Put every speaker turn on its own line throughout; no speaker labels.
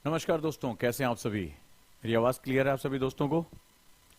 नमस्कार दोस्तों, कैसे हैं आप सभी। मेरी आवाज़ क्लियर है आप सभी दोस्तों को।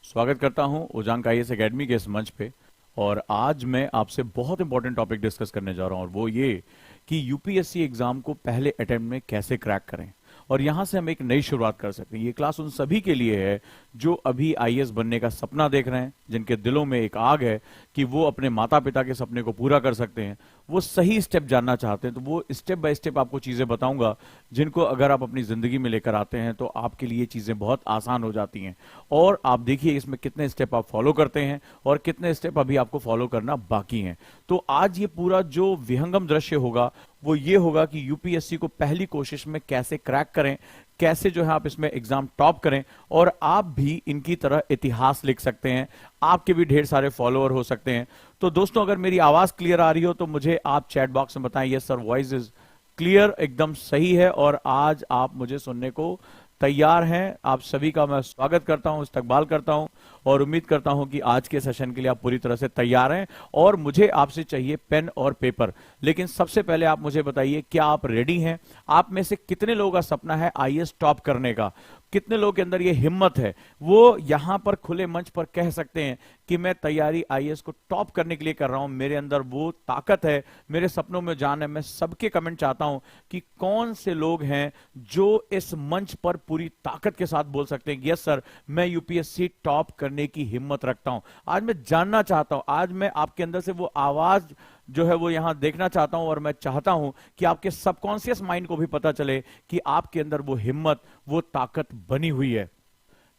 स्वागत करता हूं उजांक आईएएस एकेडमी के इस मंच पे। और आज मैं आपसे बहुत इंपॉर्टेंट टॉपिक डिस्कस करने जा रहा हूं, और वो ये कि यूपीएससी एग्जाम को पहले अटेम्प्ट में कैसे क्रैक करें और यहां से हम एक नई शुरुआत कर सकते हैं। ये क्लास उन सभी के लिए है जो अभी आईएएस बनने का सपना देख रहे हैं, जिनके दिलों में एक आग है कि वो अपने माता पिता के सपने को पूरा कर सकते हैं, वो सही स्टेप जानना चाहते हैं। तो वो स्टेप बाय स्टेप आपको चीजें बताऊंगा, जिनको अगर आप अपनी जिंदगी में लेकर आते हैं तो आपके लिए चीजें बहुत आसान हो जाती हैं। और आप देखिए इसमें कितने स्टेप आप फॉलो करते हैं और कितने स्टेप अभी आपको फॉलो करना बाकी हैं। तो आज ये पूरा जो विहंगम दृश्य होगा वो ये होगा कि यूपीएससी को पहली कोशिश में कैसे क्रैक करें, कैसे जो है आप इसमें एग्जाम टॉप करें और आप भी इनकी तरह इतिहास लिख सकते हैं। आपके भी ढेर सारे फॉलोअर हो सकते हैं। तो दोस्तों, अगर मेरी आवाज क्लियर आ रही हो तो मुझे आप चैट बॉक्स में बताएं, yes sir voice is clear, एकदम सही है और आज आप मुझे सुनने को तैयार हैं। आप सभी का मैं स्वागत करता हूं, इस्तकबाल करता हूं और उम्मीद करता हूं कि आज के सेशन के लिए आप पूरी तरह से तैयार हैं। और मुझे आपसे चाहिए पेन और पेपर। लेकिन सबसे पहले आप मुझे बताइए, क्या आप रेडी हैं? आप में से कितने लोगों का सपना है आईएएस टॉप करने का? कितने लोगों के अंदर ये हिम्मत है, वो यहां पर खुले मंच पर कह सकते हैं कि मैं तैयारी आईएएस को टॉप करने के लिए कर रहा हूं, मेरे अंदर वो ताकत है, मेरे सपनों में जान है। मैं सबके कमेंट चाहता हूं कि कौन से लोग हैं जो इस मंच पर पूरी ताकत के साथ बोल सकते हैं, यस सर मैं यूपीएससी टॉप करने की हिम्मत रखता हूं। आज मैं जानना चाहता हूं, आज मैं आपके अंदर से वो आवाज जो है वो यहां देखना चाहता हूं और मैं चाहता हूं कि आपके सबकॉन्शियस माइंड को भी पता चले कि आपके अंदर वो हिम्मत, वो ताकत बनी हुई है।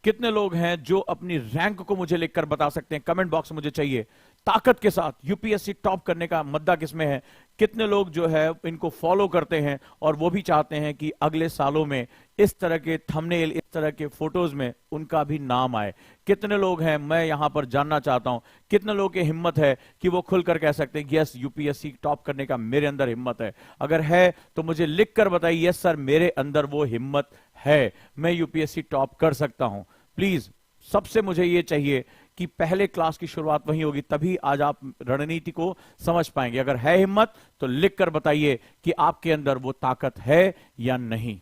कितने लोग हैं जो अपनी रैंक को मुझे लिखकर बता सकते हैं? कमेंट बॉक्स मुझे चाहिए ताकत के साथ। यूपीएससी टॉप करने का मद्दा किसमें है? कितने लोग जो है इनको फॉलो करते हैं और वो भी चाहते हैं कि अगले सालों में इस तरह के थंबनेल, इस तरह के फोटोज में उनका भी नाम आए? कितने लोग हैं, मैं यहां पर जानना चाहता हूं, कितने लोगों की हिम्मत है कि वो खुलकर कह सकते हैं यस यूपीएससी टॉप करने का मेरे अंदर हिम्मत है? अगर है तो मुझे लिखकर बताइए, यस सर मेरे अंदर वो हिम्मत है, मैं यूपीएससी टॉप कर सकता हूं। प्लीज सबसे मुझे ये चाहिए कि पहले क्लास की शुरुआत वहीं होगी, तभी आज आप रणनीति को समझ पाएंगे। अगर है हिम्मत तो लिखकर बताइए कि आपके अंदर वो ताकत है या नहीं।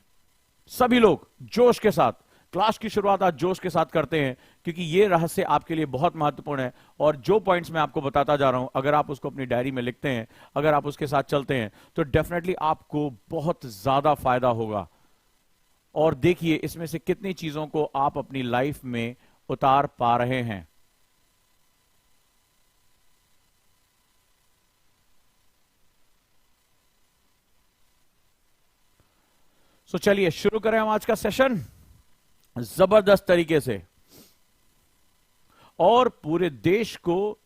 सभी लोग जोश के साथ क्लास की शुरुआत आज जोश के साथ करते हैं, क्योंकि ये रहस्य आपके लिए बहुत महत्वपूर्ण है। और जो पॉइंट्स मैं आपको बताता जा रहा हूं, अगर आप उसको अपनी डायरी में लिखते हैं, अगर आप उसके साथ चलते हैं, तो डेफिनेटली आपको बहुत ज्यादा फायदा होगा। और देखिए इसमें से कितनी चीजों को आप अपनी लाइफ में उतार पा रहे हैं। तो चलिए शुरू करें हम आज का सेशन जबरदस्त तरीके से। और पूरे देश को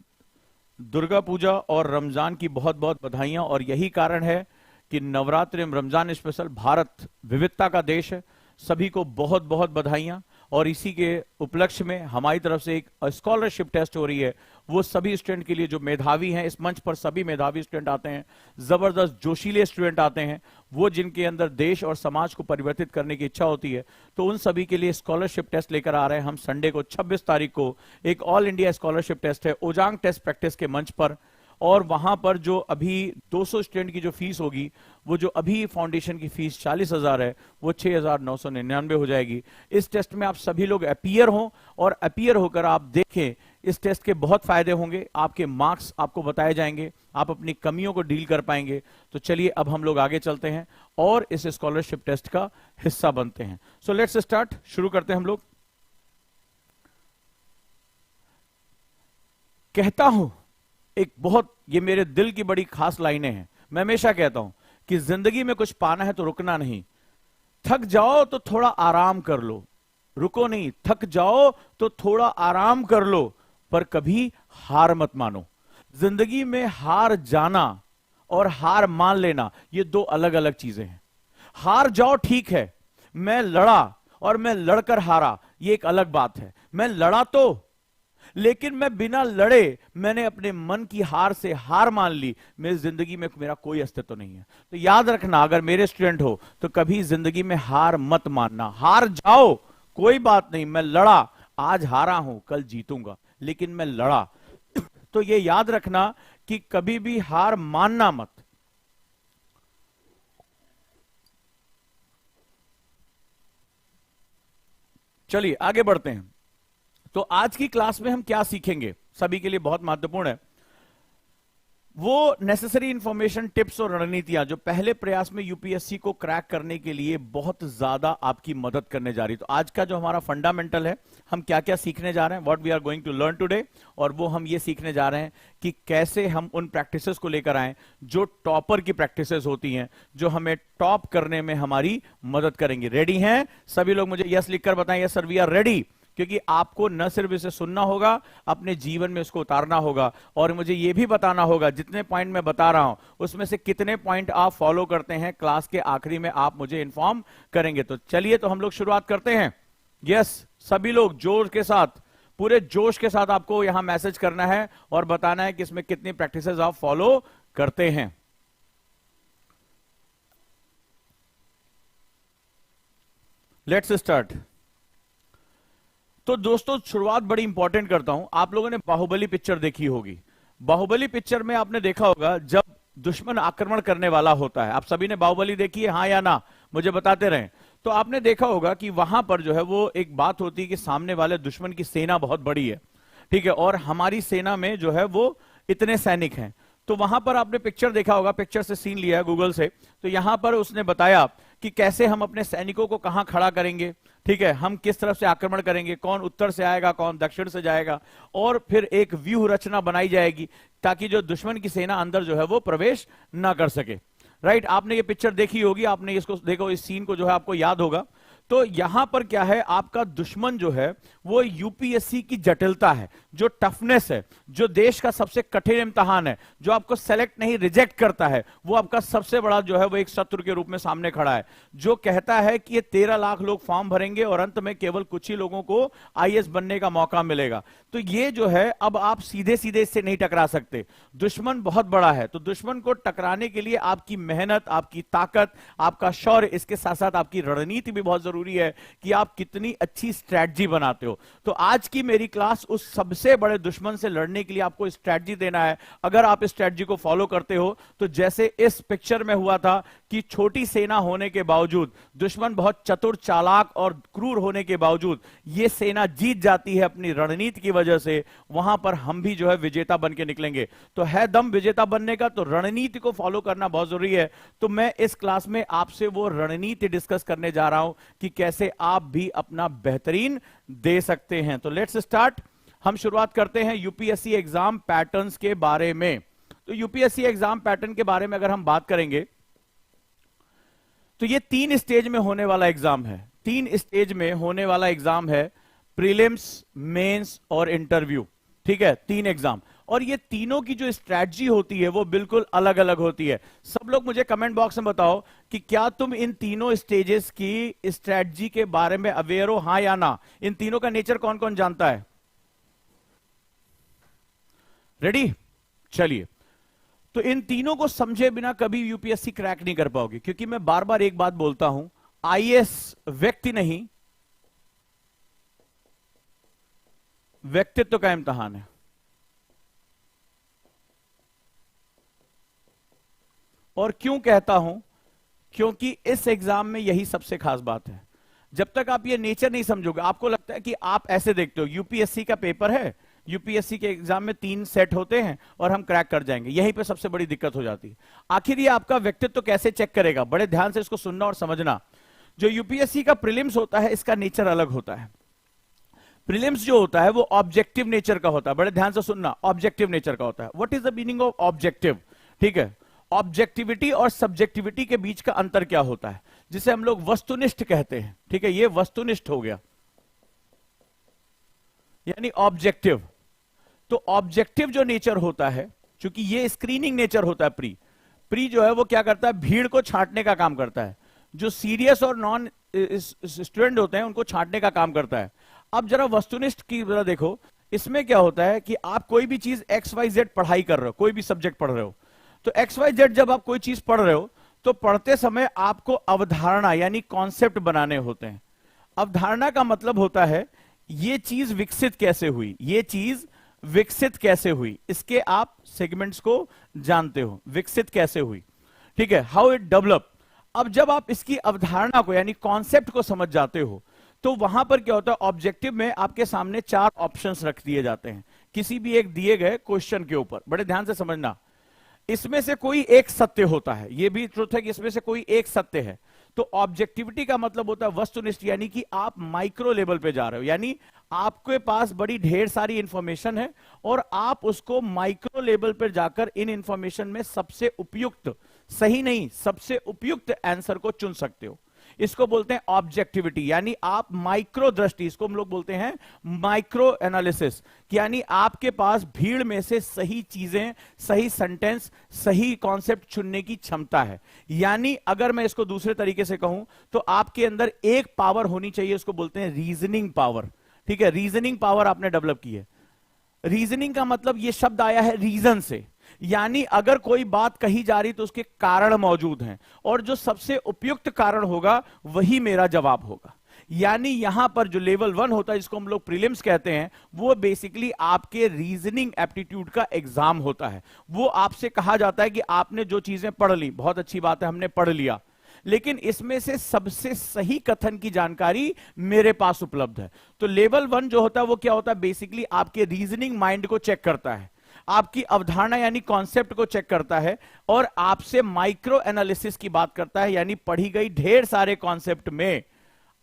दुर्गा पूजा और रमजान की बहुत बहुत बधाइयां। और यही कारण है कि नवरात्रि में रमजान स्पेशल, भारत विविधता का देश है, सभी को बहुत बहुत बधाइयां। और इसी के उपलक्ष्य में हमारी तरफ से एक स्कॉलरशिप टेस्ट हो रही है, वो सभी स्टूडेंट के लिए जो मेधावी हैं। इस मंच पर सभी मेधावी स्टूडेंट आते हैं, जबरदस्त जोशीले स्टूडेंट आते हैं, वो जिनके अंदर देश और समाज को परिवर्तित करने की इच्छा होती है। तो उन सभी के लिए स्कॉलरशिप टेस्ट लेकर आ रहे हैं हम संडे को 26 तारीख को। एक ऑल इंडिया स्कॉलरशिप टेस्ट है उजांक टेस्ट प्रैक्टिस के मंच पर। और वहां पर जो अभी 200 स्टूडेंट की जो फीस होगी, वो जो अभी फाउंडेशन की फीस 40,000 है, वो 6,999 हो जाएगी। इस टेस्ट में आप सभी लोग अपीयर हों और अपीयर होकर आप देखें। इस टेस्ट के बहुत फायदे होंगे, आपके मार्क्स आपको बताए जाएंगे, आप अपनी कमियों को डील कर पाएंगे। तो चलिए अब हम लोग आगे चलते हैं और इस स्कॉलरशिप टेस्ट का हिस्सा बनते हैं। सो लेट्स स्टार्ट, शुरू करते हैं हम लोग। कहता हूं एक बहुत, ये मेरे दिल की बड़ी खास लाइनें हैं। मैं हमेशा कहता हूं कि जिंदगी में कुछ पाना है तो रुकना नहीं। थक जाओ तो थोड़ा आराम कर लो, रुको नहीं। थक जाओ तो थोड़ा आराम कर लो, पर कभी हार मत मानो। जिंदगी में हार जाना और हार मान लेना, ये दो अलग अलग चीजें हैं। हार जाओ ठीक है, मैं लड़ा और मैं लड़कर हारा, ये एक अलग बात है। मैं लड़ा तो, लेकिन मैं बिना लड़े मैंने अपने मन की हार से हार मान ली, मेरी जिंदगी में मेरा कोई अस्तित्व नहीं है। तो याद रखना, अगर मेरे स्टूडेंट हो तो कभी जिंदगी में हार मत मानना। हार जाओ कोई बात नहीं, मैं लड़ा, आज हारा हूं कल जीतूंगा, लेकिन मैं लड़ा। तो ये याद रखना कि कभी भी हार मानना मत। चलिए आगे बढ़ते हैं। तो आज की क्लास में हम क्या सीखेंगे, सभी के लिए बहुत महत्वपूर्ण है, वो नेसेसरी इंफॉर्मेशन, टिप्स और रणनीतियां जो पहले प्रयास में यूपीएससी को क्रैक करने के लिए बहुत ज्यादा आपकी मदद करने जा रही है। तो आज का जो हमारा फंडामेंटल है, हम क्या क्या सीखने जा रहे हैं, what we are going to learn today, और वो हम ये सीखने जा रहे हैं कि कैसे हम उन प्रैक्टिसेस को लेकर आए जो टॉपर की प्रैक्टिसेस होती हैं, जो हमें टॉप करने में हमारी मदद करेंगे। रेडी हैं सभी लोग? मुझे यस लिखकर बताएं, yes sir we are ready. क्योंकि आपको न सिर्फ इसे सुनना होगा, अपने जीवन में इसको उतारना होगा, और मुझे यह भी बताना होगा जितने पॉइंट मैं बता रहा हूं उसमें से कितने पॉइंट आप फॉलो करते हैं। क्लास के आखिरी में आप मुझे इन्फॉर्म करेंगे। तो चलिए, तो हम लोग शुरुआत करते हैं। यस, सभी लोग जोर के साथ, पूरे जोश के साथ आपको यहां मैसेज करना है और बताना है कि इसमें कितनी प्रैक्टिसेस आप फॉलो करते हैं। Let's start. तो दोस्तों, शुरुआत बड़ी इंपॉर्टेंट करता हूं। आप लोगों ने बाहुबली पिक्चर देखी होगी। बाहुबली पिक्चर में आपने देखा होगा जब दुश्मन आक्रमण करने वाला होता है, आप सभी ने बाहुबली देखी है, हाँ या ना, मुझे बताते रहें। तो आपने देखा होगा कि वहां पर जो है वो एक बात होती है कि सामने वाले दुश्मन की सेना बहुत बड़ी है, ठीक है, और हमारी सेना में जो है वो इतने सैनिक हैं। तो वहां पर आपने पिक्चर देखा होगा, पिक्चर से सीन लिया गूगल से। तो यहां पर उसने बताया कि कैसे हम अपने सैनिकों को कहां खड़ा करेंगे, ठीक है, हम किस तरफ से आक्रमण करेंगे, कौन उत्तर से आएगा, कौन दक्षिण से जाएगा, और फिर एक व्यूह रचना बनाई जाएगी ताकि जो दुश्मन की सेना अंदर जो है वो प्रवेश ना कर सके। राइट, आपने ये पिक्चर देखी होगी, आपने इसको देखो, इस सीन को जो है आपको याद होगा। तो यहां पर क्या है, आपका दुश्मन जो है वो यूपीएससी की जटिलता है, जो टफनेस है, जो देश का सबसे कठिन इम्तिहान है, जो आपको सेलेक्ट नहीं रिजेक्ट करता है, वो आपका सबसे बड़ा जो है वो एक शत्रु के रूप में सामने खड़ा है, जो कहता है कि ये 13 लाख लोग फॉर्म भरेंगे और अंत में केवल कुछ ही लोगों को आईएएस बनने का मौका मिलेगा। तो ये जो है, अब आप सीधे सीधे इससे नहीं टकरा सकते, दुश्मन बहुत बड़ा है। तो दुश्मन को टकराने के लिए आपकी मेहनत, आपकी ताकत, आपका शौर्य, इसके साथ साथ आपकी रणनीति भी बहुत जरूरी है कि आप कितनी अच्छी स्ट्रैटेजी बनाते हो। तो आज की मेरी क्लास उस सबसे बड़े दुश्मन से लड़ने के लिए आपको स्ट्रैटेजी देना है। अगर आप इस स्ट्रैटेजी को फॉलो करते हो तो जैसे इस पिक्चर में हुआ था कि छोटी सेना होने के बावजूद, दुश्मन बहुत चतुर, चालाक और क्रूर होने के बावजूद यह सेना जीत जाती है अपनी रणनीति की वजह से। वहां पर हम भी जो है विजेता बन के निकलेंगे। तो है दम विजेता बनने का, तो रणनीति को फॉलो करना बहुत जरूरी है। तो मैं इस क्लास में आपसे वो रणनीति डिस्कस करने जा रहा हूं कि कैसे आप भी अपना बेहतरीन दे सकते हैं। तो लेट्स स्टार्ट। हम शुरुआत करते हैं यूपीएससी एग्जाम पैटर्न्स के बारे में। तो यूपीएससी एग्जाम पैटर्न के बारे में अगर हम बात करेंगे तो ये 3 स्टेज में होने वाला एग्जाम है। 3 स्टेज में होने वाला एग्जाम है, प्रीलिम्स, मेंस और इंटरव्यू, ठीक है, 3 एग्जाम। और ये तीनों की जो स्ट्रैटेजी होती है वो बिल्कुल अलग अलग होती है। सब लोग मुझे कमेंट बॉक्स में बताओ कि क्या तुम इन तीनों स्टेजेस की स्ट्रैटेजी के बारे में अवेयर हो, हाँ या ना। इन तीनों का नेचर कौन कौन जानता है? रेडी? चलिए, तो इन तीनों को समझे बिना कभी यूपीएससी क्रैक नहीं कर पाओगे, क्योंकि मैं बार बार एक बात बोलता हूं, आईएएस व्यक्ति नहीं, व्यक्तित्व का इम्तिहान है। और क्यों कहता हूं? क्योंकि इस एग्जाम में यही सबसे खास बात है। जब तक आप ये नेचर नहीं समझोगे, आपको लगता है कि आप ऐसे देखते हो यूपीएससी का पेपर है, यूपीएससी के एग्जाम में 3 सेट होते हैं और हम क्रैक कर जाएंगे। यहीं पे सबसे बड़ी दिक्कत हो जाती है। आखिर ये आपका व्यक्तित्व कैसे चेक करेगा? बड़े ध्यान से इसको सुनना और समझना। जो यूपीएससी का प्रीलिम्स होता है, इसका नेचर अलग होता है। प्रीलिम्स जो होता है वो ऑब्जेक्टिव नेचर का होता है। बड़े ध्यान से सुनना, ऑब्जेक्टिव नेचर का होता है। What is the meaning of objective? ठीक है, ऑब्जेक्टिविटी और सब्जेक्टिविटी के बीच का अंतर क्या होता है, जिसे हम लोग वस्तुनिष्ठ कहते हैं। ठीक है, ये वस्तुनिष्ठ हो गया, यानी ऑब्जेक्टिव। तो ऑब्जेक्टिव जो नेचर होता है, क्योंकि ये स्क्रीनिंग नेचर होता है, प्री जो है वो क्या करता है, भीड़ को छांटने का काम करता है। जो सीरियस और नॉन स्टूडेंट होते हैं उनको छांटने का काम करता है। अब जरा वस्तुनिष्ठ की जरा देखो, इसमें क्या होता है कि आप कोई भी चीज XYZ पढ़ाई कर रहे हो, कोई भी सब्जेक्ट पढ़ रहे हो, तो XYZ जब आप कोई चीज पढ़ रहे हो तो पढ़ते समय आपको अवधारणा यानी कॉन्सेप्ट बनाने होते हैं। अवधारणा का मतलब होता है ये चीज विकसित कैसे हुई, ये चीज विकसित कैसे हुई, इसके आप सेगमेंट्स को जानते हो, विकसित कैसे हुई। ठीक है, हाउ इट डेवलप। अब जब आप इसकी अवधारणा को यानी कॉन्सेप्ट को समझ जाते हो तो वहां पर क्या होता है, ऑब्जेक्टिव में आपके सामने 4 ऑप्शंस रख दिए जाते हैं किसी भी एक दिए गए क्वेश्चन के ऊपर। बड़े ध्यान से समझना, इसमें से कोई एक सत्य होता है, यह भी ट्रुथ है कि इसमें से कोई एक सत्य है। तो ऑब्जेक्टिविटी का मतलब होता है वस्तुनिष्ठ, यानी कि आप माइक्रो लेवल पे जा रहे हो, यानी आपके पास बड़ी ढेर सारी इंफॉर्मेशन है और आप उसको माइक्रो लेवल पर जाकर इन इंफॉर्मेशन में सबसे उपयुक्त, सही नहीं, सबसे उपयुक्त आंसर को चुन सकते हो। इसको बोलते हैं ऑब्जेक्टिविटी, यानी आप माइक्रो दृष्टि, इसको हम लोग बोलते हैं माइक्रो एनालिसिस, यानी आपके पास भीड़ में से सही चीजें, सही सेंटेंस, सही कॉन्सेप्ट चुनने की क्षमता है। यानी अगर मैं इसको दूसरे तरीके से कहूं तो आपके अंदर एक पावर होनी चाहिए, इसको बोलते हैं रीजनिंग पावर। ठीक है, रीजनिंग पावर आपने डेवलप की है। रीजनिंग का मतलब यह शब्द आया है रीजन से, यानी अगर कोई बात कही जा रही तो उसके कारण मौजूद हैं और जो सबसे उपयुक्त कारण होगा वही मेरा जवाब होगा। यानी यहां पर जो लेवल 1 होता है, जिसको हम लोग प्रीलिम्स कहते हैं, वो बेसिकली आपके रीजनिंग एप्टीट्यूड का एग्जाम होता है। वो आपसे कहा जाता है कि आपने जो चीजें पढ़ ली, बहुत अच्छी बात है, हमने पढ़ लिया, लेकिन इसमें से सबसे सही कथन की जानकारी मेरे पास उपलब्ध है। तो लेवल 1 जो होता है वो क्या होता है, बेसिकली आपके रीजनिंग माइंड को चेक करता है, आपकी अवधारणा यानी कॉन्सेप्ट को चेक करता है और आपसे माइक्रो एनालिसिस की बात करता है, यानी पढ़ी गई ढेर सारे कॉन्सेप्ट में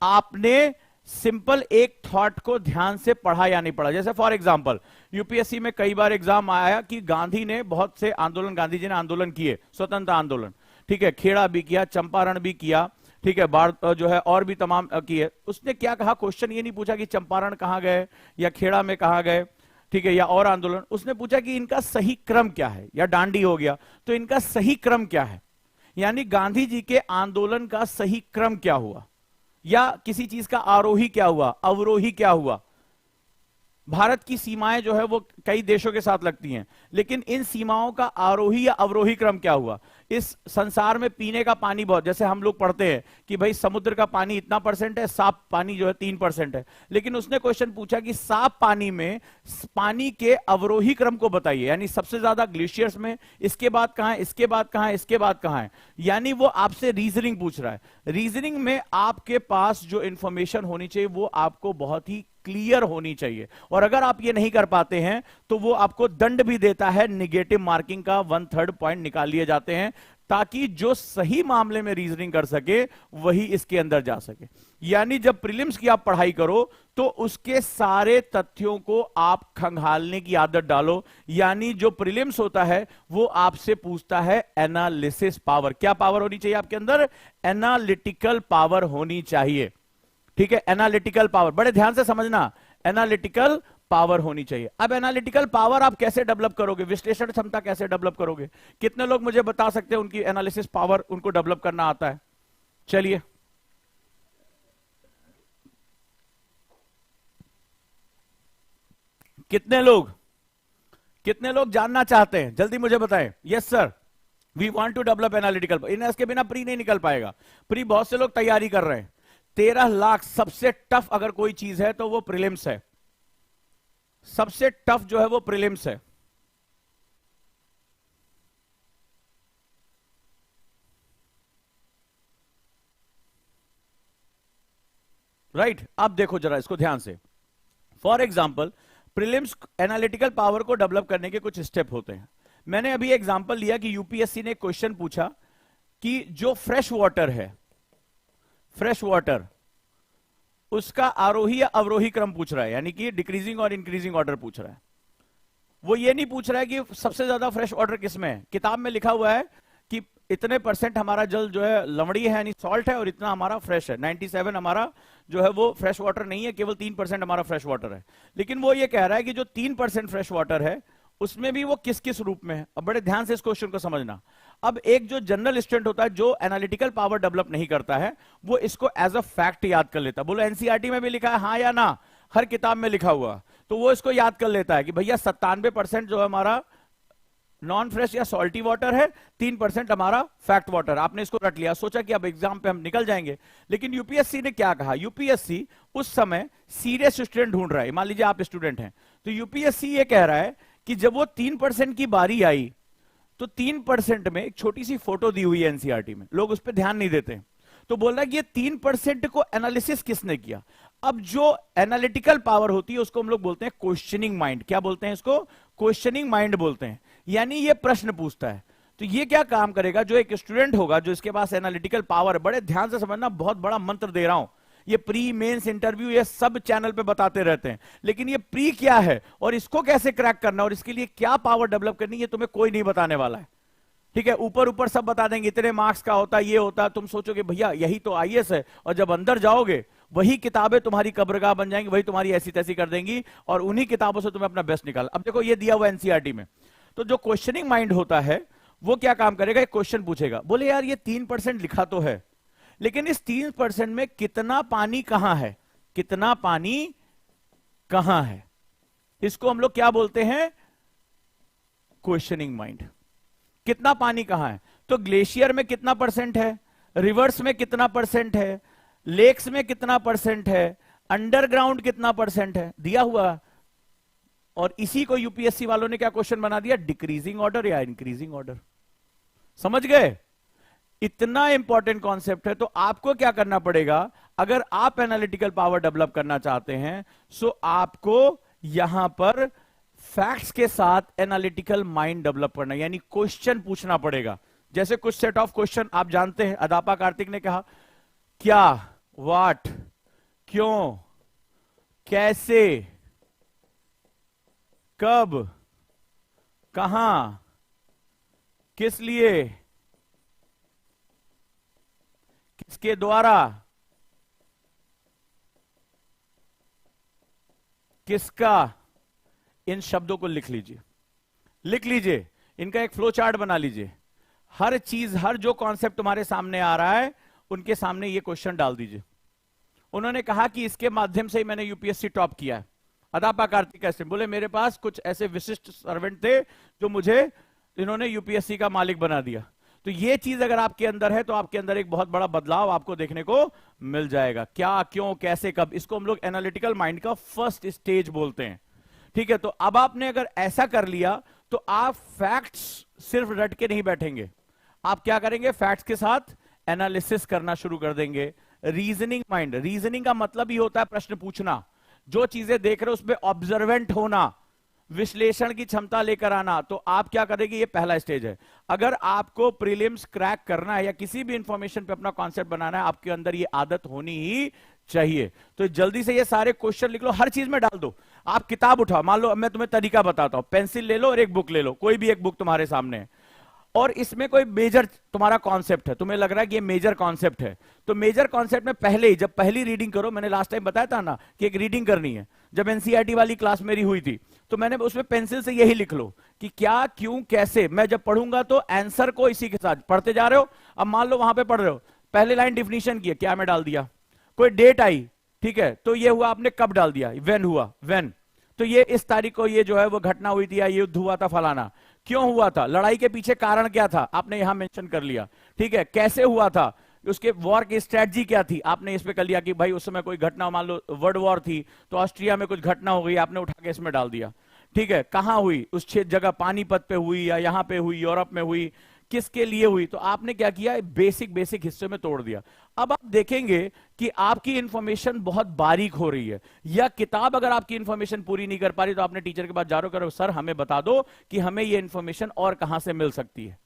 आपने सिंपल एक थॉट को ध्यान से पढ़ा या नहीं पढ़ा। जैसे फॉर एग्जांपल यूपीएससी में कई बार एग्जाम आया कि गांधी ने बहुत से आंदोलन, गांधी जी ने आंदोलन किए, स्वतंत्र आंदोलन, ठीक है, खेड़ा भी किया, चंपारण भी किया, ठीक है, बाढ़ जो है और भी तमाम किए। उसने क्या कहा, क्वेश्चन ये नहीं पूछा कि चंपारण कहां गए या खेड़ा में कहां गए, ठीक है, या और आंदोलन। उसने पूछा कि इनका सही क्रम क्या है, या दांडी हो गया तो इनका सही क्रम क्या है, यानी गांधी जी के आंदोलन का सही क्रम क्या हुआ, या किसी चीज का आरोही क्या हुआ, अवरोही क्या हुआ। भारत की सीमाएं जो है वो कई देशों के साथ लगती हैं, लेकिन इन सीमाओं का आरोही या अवरोही क्रम क्या हुआ। इस संसार में पीने का पानी बहुत, जैसे हम लोग पढ़ते हैं कि भाई समुद्र का पानी इतना % है, साफ पानी जो है 3% है, लेकिन उसने क्वेश्चन पूछा कि साफ पानी में पानी के अवरोही क्रम को बताइए, यानी सबसे ज्यादा ग्लेशियर्स में, इसके बाद कहां है, इसके बाद कहां है, इसके बाद कहां है। यानी वो आपसे रीजनिंग पूछ रहा है। रीजनिंग में आपके पास जो इंफॉर्मेशन होनी चाहिए वो आपको बहुत ही क्लियर होनी चाहिए, और अगर आप ये नहीं कर पाते हैं तो वो आपको दंड भी देता है, निगेटिव मार्किंग का 1/3 पॉइंट निकाल लिए जाते हैं, ताकि जो सही मामले में रीजनिंग कर सके वही इसके अंदर जा सके। यानी जब प्रीलिम्स की आप पढ़ाई करो तो उसके सारे तथ्यों को आप खंगालने की आदत डालो। यानी जो प्रीलिम्स होता है वो आपसे पूछता है एनालिसिस पावर। क्या पावर होनी चाहिए आपके अंदर, एनालिटिकल पावर होनी चाहिए। ठीक है, एनालिटिकल पावर, बड़े ध्यान से समझना, एनालिटिकल पावर होनी चाहिए। अब एनालिटिकल पावर आप कैसे डेवलप करोगे, विश्लेषण क्षमता कैसे डेवलप करोगे। कितने लोग मुझे बता सकते हैं उनकी एनालिसिस पावर उनको डेवलप करना आता है। चलिए, कितने लोग जानना चाहते हैं, जल्दी मुझे बताएं। Yes sir, we want to develop analytical. इसके बिना प्री नहीं निकल पाएगा। प्री बहुत से लोग तैयारी कर रहे हैं। 13 लाख सबसे टफ अगर कोई चीज है तो वो प्रीलिम्स है। सबसे टफ जो है वो प्रीलिम्स है। राइट, अब देखो जरा इसको ध्यान से। For example prelims analytical power को डेवलप करने के कुछ स्टेप होते हैं। मैंने अभी एग्जाम्पल लिया कि यूपीएससी ने क्वेश्चन पूछा कि जो फ्रेश वाटर है, फ्रेश वाटर, उसका आरोही या अवरोही क्रम पूछ रहा है, यानी कि डिक्रीजिंग और इंक्रीजिंग ऑर्डर पूछ रहा है। वो ये नहीं पूछ रहा है कि सबसे ज्यादा फ्रेश वाटर किसमें है। किताब में लिखा हुआ है कि इतने % हमारा जल जो है लवड़ी है यानी सॉल्ट है और इतना हमारा फ्रेश है। 97 हमारा जो है वो फ्रेश वाटर नहीं है, केवल 3% हमारा फ्रेश वाटर है। लेकिन वो ये कह रहा है कि जो 3% फ्रेश वाटर है उसमें भी वो किस किस रूप में है। अब बड़े ध्यान से इस क्वेश्चन को समझना। अब एक जो जनरल स्टूडेंट होता है जो एनालिटिकल पावर डेवलप नहीं करता है, वो इसको एज अ फैक्ट याद कर लेता है। बोलो एनसीईआरटी में भी लिखा है हाँ या ना, हर किताब में लिखा हुआ, तो वो इसको याद कर लेता है कि भैया 97% जो है हमारा नॉन फ्रेश या सॉल्टी वाटर है, 3% हमारा फैक्ट वाटर। आपने इसको रट लिया, सोचा कि अब एग्जाम पे हम निकल जाएंगे। लेकिन यूपीएससी ने क्या कहा, यूपीएससी उस समय सीरियस स्टूडेंट ढूंढ रहा है। मान लीजिए आप स्टूडेंट हैं, तो यूपीएससी ये कह रहा है कि जब वो 3% की बारी आई तो 3% में एक छोटी सी फोटो दी हुई है एनसीईआरटी में, लोग उस पर ध्यान नहीं देते। तो बोल रहा है कि ये 3% को एनालिसिस किसने किया। अब जो एनालिटिकल पावर होती है उसको हम लोग बोलते हैं क्वेश्चनिंग माइंड। क्या बोलते हैं इसको? क्वेश्चनिंग माइंड बोलते हैं। यानी ये प्रश्न पूछता है। तो ये क्या काम करेगा, जो एक स्टूडेंट होगा जो इसके पास एनालिटिकल पावर है, बड़े ध्यान से समझना, बहुत बड़ा मंत्र दे रहा हूं, ये प्री मेंस इंटरव्यू ये सब चैनल पे बताते रहते हैं, लेकिन ये प्री क्या है और इसको कैसे क्रैक करना और इसके लिए क्या पावर डेवलप करनी है तुम्हें कोई नहीं बताने वाला है। ठीक है, ऊपर ऊपर सब बता देंगे, इतने मार्क्स का होता है, ये होता है, तुम सोचोगे भैया यही तो आईएएस है, और जब अंदर जाओगे वही किताबें तुम्हारी कब्रगाह बन जाएंगी, वही तुम्हारी ऐसी तैसी कर देंगी और उन्हीं किताबों से तुम्हें अपना बेस्ट निकाल। अब देखो ये दिया हुआ एनसीईआरटी में, तो जो क्वेश्चनिंग माइंड होता है वो क्या काम करेगा, एक क्वेश्चन पूछेगा, बोले यार ये 3% लिखा तो है, लेकिन इस 3% में कितना पानी कहां है, कितना पानी कहां है, इसको हम लोग क्या बोलते हैं, क्वेश्चनिंग माइंड। कितना पानी कहां है, तो ग्लेशियर में कितना परसेंट है, रिवर्स में कितना परसेंट है, लेक्स में कितना परसेंट है, अंडरग्राउंड कितना परसेंट है, दिया हुआ। और इसी को यूपीएससी वालों ने क्या क्वेश्चन बना दिया, डिक्रीजिंग ऑर्डर या इंक्रीजिंग ऑर्डर। समझ गए? इतना इंपॉर्टेंट कॉन्सेप्ट है। तो आपको क्या करना पड़ेगा, अगर आप एनालिटिकल पावर डेवलप करना चाहते हैं, सो आपको यहां पर फैक्ट्स के साथ एनालिटिकल माइंड डेवलप करना, यानी क्वेश्चन पूछना पड़ेगा। जैसे कुछ सेट ऑफ क्वेश्चन आप जानते हैं, अदापा कार्तिक ने कहा क्या, व्हाट, क्यों, कैसे, कब, कहां, किस लिए, किसके द्वारा, किसका, इन शब्दों को लिख लीजिए, लिख लीजिए, इनका एक फ्लो चार्ट बना लीजिए। हर चीज, हर जो कॉन्सेप्ट तुम्हारे सामने आ रहा है उनके सामने ये क्वेश्चन डाल दीजिए। उन्होंने कहा कि इसके माध्यम से ही मैंने यूपीएससी टॉप किया है। अदापा कार्तिक ऐसे बोले, मेरे पास कुछ ऐसे विशिष्ट सर्वेंट थे जो मुझे इन्होंने यूपीएससी का मालिक बना दिया। तो ये चीज अगर आपके अंदर है तो आपके अंदर एक बहुत बड़ा बदलाव आपको देखने को मिल जाएगा। क्या, क्यों, कैसे, कब, इसको हम लोग एनालिटिकल माइंड का फर्स्ट स्टेज बोलते हैं। ठीक है, तो अब आपने अगर ऐसा कर लिया तो आप फैक्ट्स सिर्फ रट के नहीं बैठेंगे, आप क्या करेंगे, फैक्ट्स के साथ एनालिसिस करना शुरू कर देंगे। रीजनिंग माइंड, रीजनिंग का मतलब ही होता है प्रश्न पूछना, जो चीजें देख रहे हो उसमें ऑब्जर्वेंट होना, विश्लेषण की क्षमता लेकर आना। तो आप क्या करेंगे, ये पहला स्टेज है। अगर आपको प्रीलिम्स क्रैक करना है या किसी भी इंफॉर्मेशन पे अपना कॉन्सेप्ट बनाना है, आपके अंदर ये आदत होनी ही चाहिए। तो जल्दी से ये सारे क्वेश्चन लिख लो, हर चीज में डाल दो। आप किताब उठाओ, मान लो मैं तुम्हें तरीका बताता हूं, पेंसिल ले लो और एक बुक ले लो, कोई भी एक बुक तुम्हारे सामने है, और इसमें कोई मेजर तुम्हारा कॉन्सेप्ट है, तुम्हें लग रहा है कि ये मेजर कॉन्सेप्ट है, तो मेजर कॉन्सेप्ट में पहले ही जब पहली रीडिंग करो, मैंने लास्ट टाइम बताया था ना कि एक रीडिंग करनी है, जब एनसीईआरटी वाली क्लास मेरी हुई थी तो मैंने उसमें पेंसिल से यही लिख लो कि क्या, क्यों, कैसे। मैं जब पढ़ूंगा तो आंसर को इसी के साथ पढ़ते जा रहे हो। अब मान लो वहां पे पढ़ रहे हो, पहले लाइन डिफिनीशन की है, क्या मैं डाल दिया, कोई डेट आई, ठीक है, तो ये हुआ, आपने कब डाल दिया, वेन हुआ, वेन, तो ये इस तारीख को ये जो है वो घटना हुई थी या ये युद्ध हुआ था फलाना, क्यों हुआ था, लड़ाई के पीछे कारण क्या था, आपने यहां मेंशन कर लिया। ठीक है, कैसे हुआ था, उसके वॉर की स्ट्रेटजी क्या थी, आपने इसमें कर लिया कि भाई उस समय कोई घटना, मान लो वर्ल्ड वॉर थी तो ऑस्ट्रिया में कुछ घटना हो गई, आपने उठा के इसमें डाल दिया। ठीक है, कहां हुई, उस जगह पानीपत पे हुई या यहां पे हुई, यूरोप में हुई, किसके लिए हुई, तो आपने क्या किया, बेसिक बेसिक हिस्से में तोड़ दिया। अब आप देखेंगे कि आपकी इंफॉर्मेशन बहुत बारीक हो रही है, या किताब अगर आपकी इंफॉर्मेशन पूरी नहीं कर पा रही तो आपने टीचर के पास जा रहे हो, करो सर हमें बता दो कि हमें ये इंफॉर्मेशन और कहां से मिल सकती है।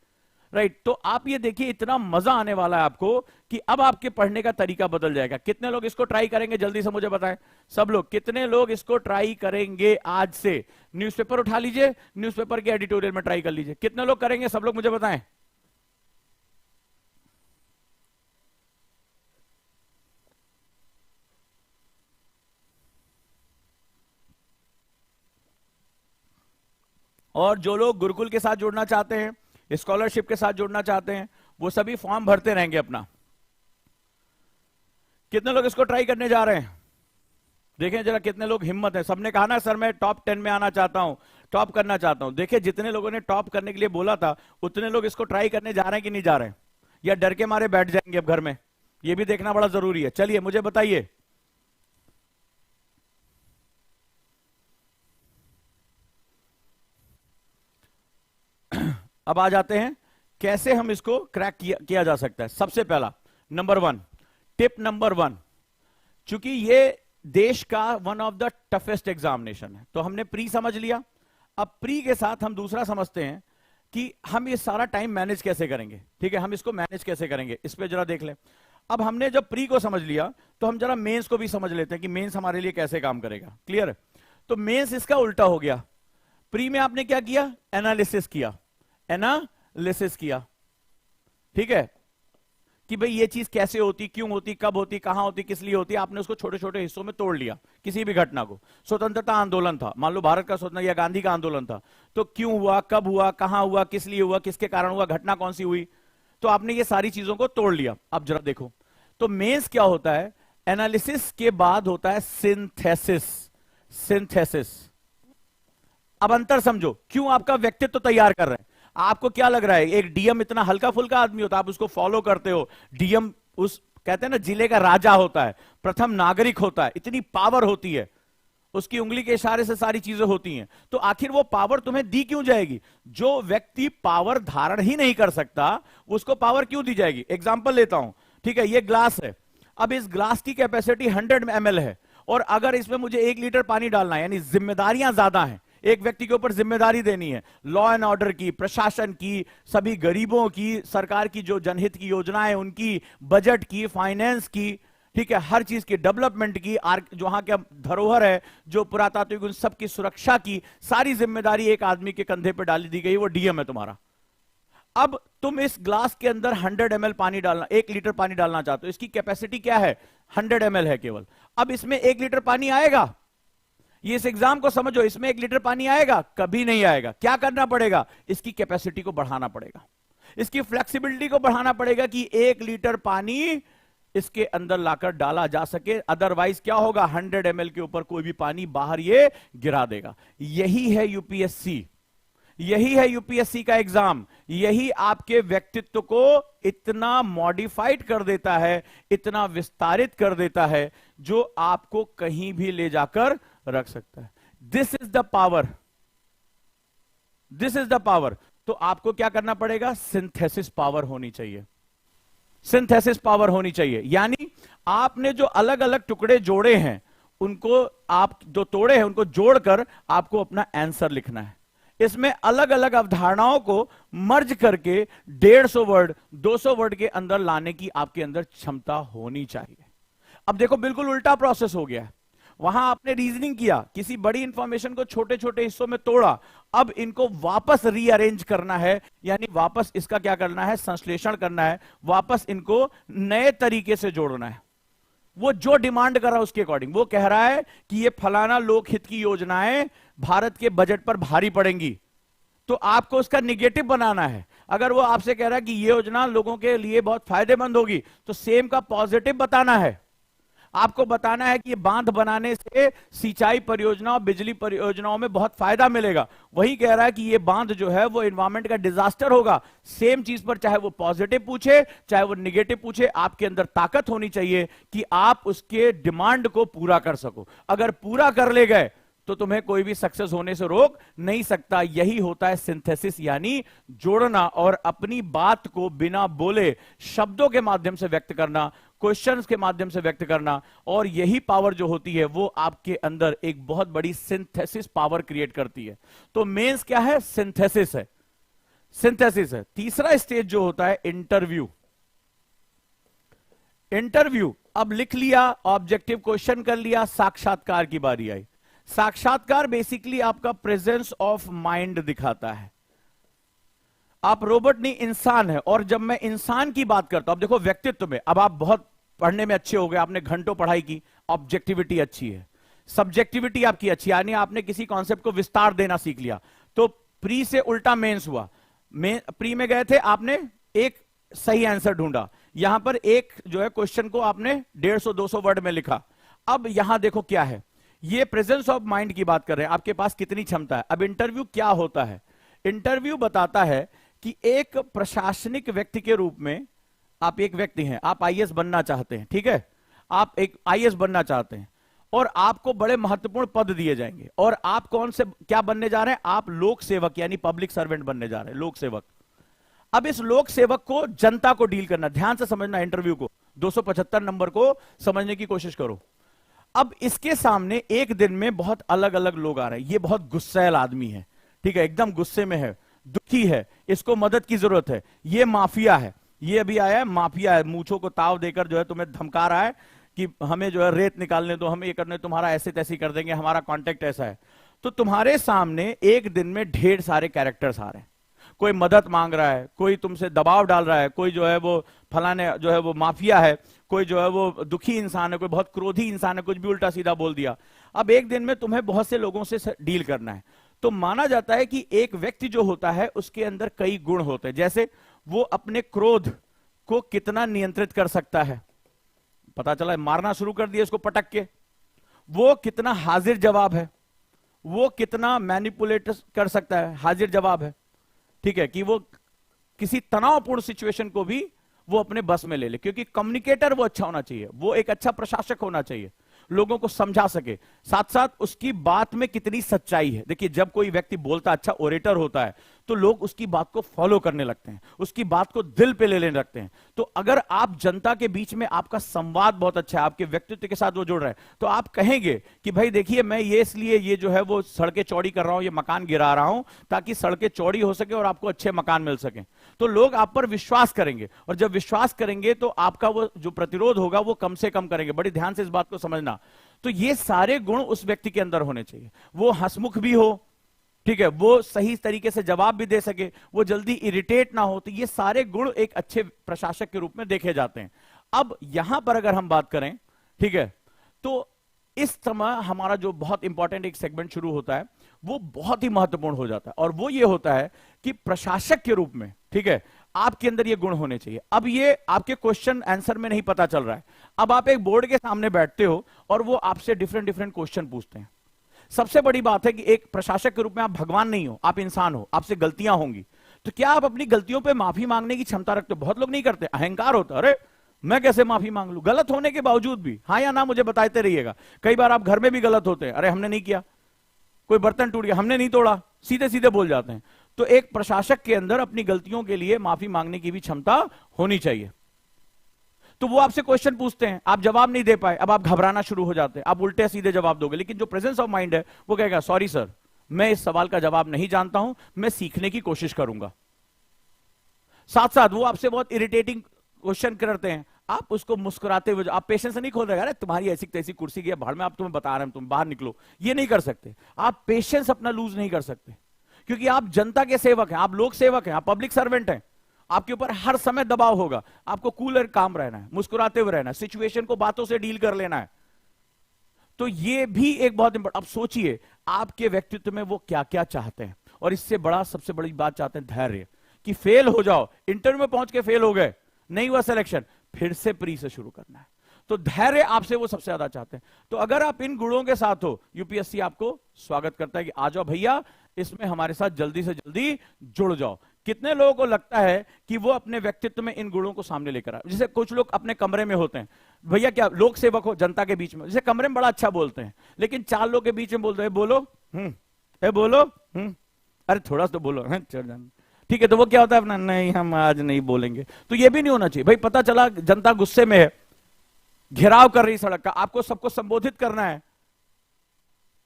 राइट, तो आप ये देखिए, इतना मजा आने वाला है आपको कि अब आपके पढ़ने का तरीका बदल जाएगा। कितने लोग इसको ट्राई करेंगे, जल्दी से मुझे बताएं, सब लोग कितने लोग इसको ट्राई करेंगे आज से। न्यूज़पेपर उठा लीजिए, न्यूज़पेपर के एडिटोरियल में ट्राई कर लीजिए, कितने लोग करेंगे, सब लोग मुझे बताएं। और जो लोग गुरुकुल के साथ जुड़ना चाहते हैं, स्कॉलरशिप के साथ जुड़ना चाहते हैं, वो सभी फॉर्म भरते रहेंगे अपना। कितने लोग इसको ट्राई करने जा रहे हैं, देखें जरा कितने लोग हिम्मत है। सबने कहा ना सर मैं टॉप 10 में आना चाहता हूं, टॉप करना चाहता हूं। देखिए जितने लोगों ने टॉप करने के लिए बोला था उतने लोग इसको ट्राई करने जा रहे हैं कि नहीं जा रहे हैं, या डर के मारे बैठ जाएंगे अब घर में, ये भी देखना बड़ा जरूरी है। चलिए मुझे बताइए, अब आ जाते हैं कैसे हम इसको क्रैक किया जा सकता है। सबसे पहला, नंबर 1, टिप नंबर 1, चूंकि ये देश का one of the toughest examination है, तो हमने प्री समझ लिया। अब प्री के साथ हम दूसरा समझते हैं कि हम ये सारा टाइम मैनेज कैसे करेंगे। ठीक है, हम इसको मैनेज कैसे करेंगे, इस पे जरा देख लें। अब हमने जब प्री को समझ लिया तो हम जरा मेंस को भी समझ लेते हैं कि मेंस हमारे लिए कैसे काम करेगा। क्लियर? तो मेंस इसका उल्टा हो गया। प्री में आपने क्या किया? एनालिसिस किया, एनालिसिस किया। ठीक है, कि भाई ये चीज कैसे होती, क्यों होती, कब होती, कहां होती, किस लिए होती। आपने उसको छोटे छोटे हिस्सों में तोड़ लिया। किसी भी घटना को, स्वतंत्रता आंदोलन था, मान लो भारत का स्वतंत्रता या गांधी का आंदोलन था, तो क्यों हुआ, कब हुआ, कहां हुआ, किस लिए हुआ, किसके कारण हुआ, घटना कौन सी हुई, तो आपने ये सारी चीजों को तोड़ लिया। अब जरा देखो, तो मेंस क्या होता है? एनालिसिस के बाद होता है सिंथेसिस। सिंथेसिस। अब अंतर समझो, क्यों आपका व्यक्तित्व तैयार कर रहे हैं। आपको क्या लग रहा है एक डीएम इतना हल्का फुल्का आदमी होता है, आप उसको फॉलो करते हो। डीएम उस कहते हैं ना जिले का राजा होता है, प्रथम नागरिक होता है, इतनी पावर होती है, उसकी उंगली के इशारे से सारी चीजें होती हैं। तो आखिर वो पावर तुम्हें दी क्यों जाएगी? जो व्यक्ति पावर धारण ही नहीं कर सकता उसको पावर क्यों दी जाएगी? एग्जाम्पल लेता हूं। ठीक है, ये ग्लास है। अब इस ग्लास की कैपेसिटी 100 ml है, और अगर इसमें मुझे 1 लीटर पानी डालना है, यानी जिम्मेदारियां ज्यादा हैं, एक व्यक्ति के ऊपर जिम्मेदारी देनी है, लॉ एंड ऑर्डर की, प्रशासन की, सभी गरीबों की, सरकार की जो जनहित की योजनाएं उनकी, बजट की, फाइनेंस की, ठीक है, हर चीज की, डेवलपमेंट की, जो वहां का धरोहर है, जो पुरातात्विक, उन सबकी सुरक्षा की सारी जिम्मेदारी एक आदमी के कंधे पर डाली दी गई, वो डीएम है तुम्हारा। अब तुम इस ग्लास के अंदर 100 ml पानी डालना, 1 लीटर पानी डालना चाहते हो, इसकी कैपेसिटी क्या है? 100 ml है केवल। अब इसमें 1 लीटर पानी आएगा? ये इस एग्जाम को समझो, इसमें 1 लीटर पानी आएगा? कभी नहीं आएगा। क्या करना पड़ेगा? इसकी कैपेसिटी को बढ़ाना पड़ेगा, इसकी फ्लेक्सिबिलिटी को बढ़ाना पड़ेगा कि 1 लीटर पानी इसके अंदर लाकर डाला जा सके। अदरवाइज क्या होगा? 100 ml के ऊपर कोई भी पानी बाहर ये गिरा देगा। यही है यूपीएससी, यही है यूपीएससी का एग्जाम। यही आपके व्यक्तित्व को इतना मॉडिफाइड कर देता है, इतना विस्तारित कर देता है, जो आपको कहीं भी ले जाकर रख सकता है। This is the power, this is the power. तो आपको क्या करना पड़ेगा? सिंथेसिस पावर होनी चाहिए, सिंथेसिस पावर होनी चाहिए। यानी आपने जो अलग अलग टुकड़े जोड़े हैं, उनको आप जो तोड़े हैं उनको जोड़कर आपको अपना आंसर लिखना है। इसमें अलग अलग अवधारणाओं को मर्ज करके 150 वर्ड 200 वर्ड के अंदर लाने की आपके अंदर क्षमता होनी चाहिए। अब देखो, बिल्कुल उल्टा प्रोसेस हो गया है। वहां आपने रीजनिंग किया, किसी बड़ी इंफॉर्मेशन को छोटे छोटे हिस्सों में तोड़ा, अब इनको वापस रीअरेंज करना है, यानी वापस इसका क्या करना है? संश्लेषण करना है, वापस इनको नए तरीके से जोड़ना है। वो जो डिमांड कर रहा है उसके अकॉर्डिंग। वो कह रहा है कि ये फलाना लोकहित की योजनाएं भारत के बजट पर भारी पड़ेंगी, तो आपको उसका निगेटिव बनाना है। अगर वो आपसे कह रहा है कि ये योजना लोगों के लिए बहुत फायदेमंद होगी, तो सेम का पॉजिटिव बताना है। आपको बताना है कि ये बांध बनाने से सिंचाई परियोजनाओं, बिजली परियोजनाओं में बहुत फायदा मिलेगा। वही कह रहा है कि ये बांध जो है वो एनवायरमेंट का डिजास्टर होगा। सेम चीज पर चाहे वो पॉजिटिव पूछे चाहे वो निगेटिव पूछे, आपके अंदर ताकत होनी चाहिए कि आप उसके डिमांड को पूरा कर सको। अगर पूरा कर ले गए तो तुम्हें कोई भी सक्सेस होने से रोक नहीं सकता। यही होता है सिंथेसिस, यानी जोड़ना और अपनी बात को बिना बोले शब्दों के माध्यम से व्यक्त करना, क्वेश्चंस के माध्यम से व्यक्त करना। और यही पावर जो होती है वो आपके अंदर एक बहुत बड़ी सिंथेसिस पावर क्रिएट करती है। तो मेंस क्या है? सिंथेसिस है, सिंथेसिस है। तीसरा स्टेज जो होता है इंटरव्यू। इंटरव्यू, अब लिख लिया, ऑब्जेक्टिव क्वेश्चन कर लिया, साक्षात्कार की बारी आई। साक्षात्कार बेसिकली आपका प्रेजेंस ऑफ माइंड दिखाता है। आप रोबोट नहीं, इंसान है। और जब मैं इंसान की बात करता हूं, अब देखो व्यक्तित्व में, अब आप बहुत पढ़ने में अच्छे हो गए, आपने घंटों पढ़ाई की, ऑब्जेक्टिविटी अच्छी है, सब्जेक्टिविटी आपकी अच्छी, यानी आपने किसी कॉन्सेप्ट को विस्तार देना सीख लिया। तो प्री से उल्टा मेंस हुआ। प्री में गए थे, आपने एक सही आंसर ढूंढा, यहां पर एक जो है क्वेश्चन को आपने 150-200 वर्ड में लिखा। अब यहां देखो क्या है, ये प्रेजेंस ऑफ माइंड की बात कर रहे हैं, आपके पास कितनी क्षमता है। अब इंटरव्यू क्या होता है? इंटरव्यू बताता है कि एक प्रशासनिक व्यक्ति के रूप में आप एक व्यक्ति हैं, आप आईएएस बनना चाहते हैं, ठीक है, आप एक आईएएस बनना चाहते हैं और आपको बड़े महत्वपूर्ण पद दिए जाएंगे। और आप कौन से क्या बनने जा रहे हैं? आप लोक सेवक यानी पब्लिक सर्वेंट बनने जा रहे हैं, लोक सेवक। अब इस लोक सेवक को जनता को डील करना, ध्यान से समझना इंटरव्यू को, 275 नंबर को समझने की कोशिश करो। अब इसके सामने एक दिन में बहुत अलग अलग लोग आ रहे हैं। ये बहुत गुस्सैल आदमी है, ठीक है, एकदम गुस्से में है, दुखी है, इसको मदद की जरूरत है। ये माफिया है, ये अभी आया है, माफिया है, मूंछों को ताव देकर जो है तुम्हें धमका रहा है कि हमें जो है रेत निकालने दो, हम ये करने, तुम्हारा ऐसे तैसे कर देंगे, हमारा कॉन्टेक्ट ऐसा है। तो तुम्हारे सामने एक दिन में ढेर सारे कैरेक्टर्स आ रहे हैं। कोई मदद मांग रहा है, कोई तुमसे दबाव डाल रहा है, कोई जो है वो फलाने जो है वो माफिया है, कोई जो है वो दुखी इंसान है, कोई बहुत क्रोधी इंसान है, कुछ भी उल्टा सीधा बोल दिया। अब एक दिन में तुम्हें बहुत से लोगों से डील करना है। तो माना जाता है कि एक व्यक्ति जो होता है उसके अंदर कई गुण होते हैं। जैसे वो अपने क्रोध को कितना नियंत्रित कर सकता है, पता चला मारना शुरू कर दिया इसको पटक के। वो कितना हाजिर जवाब है, वो कितना मैनिपुलेट कर सकता है, हाजिर जवाब है, ठीक है, कि वो किसी तनावपूर्ण सिचुएशन को भी वो अपने बस में ले ले। क्योंकि कम्युनिकेटर वो अच्छा होना चाहिए, वो एक अच्छा प्रशासक होना चाहिए, लोगों को समझा सके, साथ साथ उसकी बात में कितनी सच्चाई है। देखिए जब कोई व्यक्ति बोलता, अच्छा ओरेटर होता है, तो लोग उसकी बात को फॉलो करने लगते हैं, उसकी बात को दिल पे ले लेने लगते हैं। तो अगर आप जनता के बीच में आपका संवाद बहुत अच्छा है, आपके व्यक्तित्व के साथ वो जुड़ रहा है, तो आप कहेंगे कि भाई देखिए मैं ये इसलिए ये जो है वो सड़कें चौड़ी कर रहा हूं, ये मकान गिरा रहा हूं ताकि सड़कें चौड़ी हो सके और आपको अच्छे मकान मिल सके। तो लोग आप पर विश्वास करेंगे, और जब विश्वास करेंगे तो आपका वो जो प्रतिरोध होगा वो कम से कम करेंगे। बड़ी ध्यान से इस बात को समझना। तो ये सारे गुण उस व्यक्ति के अंदर होने चाहिए। वो हंसमुख भी हो, ठीक है, वो सही तरीके से जवाब भी दे सके, वो जल्दी इरिटेट ना हो। तो ये सारे गुण एक अच्छे प्रशासक के रूप में देखे जाते हैं। अब यहां पर अगर हम बात करें, ठीक है, तो इस समय हमारा जो बहुत इंपॉर्टेंट एक सेगमेंट शुरू होता है वो बहुत ही महत्वपूर्ण हो जाता है, और वो ये होता है कि प्रशासक के रूप में, ठीक है, आपके अंदर ये गुण होने चाहिए। अब ये आपके क्वेश्चन आंसर में नहीं पता चल रहा है। अब आप एक बोर्ड के सामने बैठते हो और वो आपसे डिफरेंट डिफरेंट क्वेश्चन पूछते हैं। सबसे बड़ी बात है कि एक प्रशासक के रूप में आप भगवान नहीं हो, आप इंसान हो, आपसे गलतियां होंगी। तो क्या आप अपनी गलतियों पे माफी मांगने की क्षमता रखते हो? बहुत लोग नहीं करते, अहंकार होता है, अरे मैं कैसे माफी मांग लूं, गलत होने के बावजूद भी। हाँ या ना मुझे बताते रहिएगा। कई बार आप घर में भी गलत होते हैं, अरे हमने नहीं किया, कोई बर्तन टूट गया, हमने नहीं तोड़ा, सीधे सीधे बोल जाते हैं। तो एक प्रशासक के अंदर अपनी गलतियों के लिए माफी मांगने की भी क्षमता होनी चाहिए। तो वो आपसे क्वेश्चन पूछते हैं, आप जवाब नहीं दे पाए, अब आप घबराना शुरू हो जाते हैं, आप उल्टे सीधे जवाब दोगे। लेकिन जो प्रेजेंस ऑफ माइंड है वो कहेगा सॉरी सर, मैं इस सवाल का जवाब नहीं जानता हूं, मैं सीखने की कोशिश करूंगा। साथ साथ वो आपसे बहुत इरिटेटिंग क्वेश्चन करते हैं, आप उसको मुस्कुराते हुए, आप पेशेंस नहीं खोल रहे, अरे तुम्हारी ऐसी तैसी कुर्सी की भाड़ में, आप तुम्हें बता रहे हैं तुम बाहर निकलो, ये नहीं कर सकते। आप पेशेंस अपना लूज नहीं कर सकते, क्योंकि आप जनता के सेवक हैं, आप लोक सेवक हैं, आप पब्लिक सर्वेंट हैं। आपके ऊपर हर समय दबाव होगा, आपको कूलर काम रहना है, मुस्कुराते हुए रहना है, सिचुएशन को बातों से डील कर लेना है। तो ये भी एक बहुत इंपॉर्टेंट। अब सोचिए आपके व्यक्तित्व में वो क्या क्या चाहते हैं, और इससे बड़ा सबसे बड़ी बात चाहते हैं धैर्य, कि फेल हो जाओ, इंटरव्यू में पहुंच के फेल हो गए, नहीं हुआ सिलेक्शन, फिर से प्री से शुरू करना है। तो धैर्य आपसे वो सबसे ज्यादा चाहते हैं। तो अगर आप इन गुणों के साथ हो, यूपीएससी आपको स्वागत करता है कि आ जाओ भैया, इसमें हमारे साथ जल्दी से जल्दी जुड़ जाओ। कितने लोगों को लगता है कि वो अपने व्यक्तित्व में इन गुणों को सामने लेकर आए? जैसे कुछ लोग अपने कमरे में होते हैं, भैया क्या लोक सेवक हो, जनता के बीच में, जैसे कमरे में बड़ा अच्छा बोलते हैं, लेकिन चार लोग के बीच में बोलते हैं बोलो बोलो अरे थोड़ा सा तो बोलो, ठीक है, तो वो क्या होता है अपना, नहीं हम आज नहीं बोलेंगे। तो ये भी नहीं होना चाहिए भाई। पता चला जनता गुस्से में है, घेराव कर रही सड़क का, आपको सबको संबोधित करना है,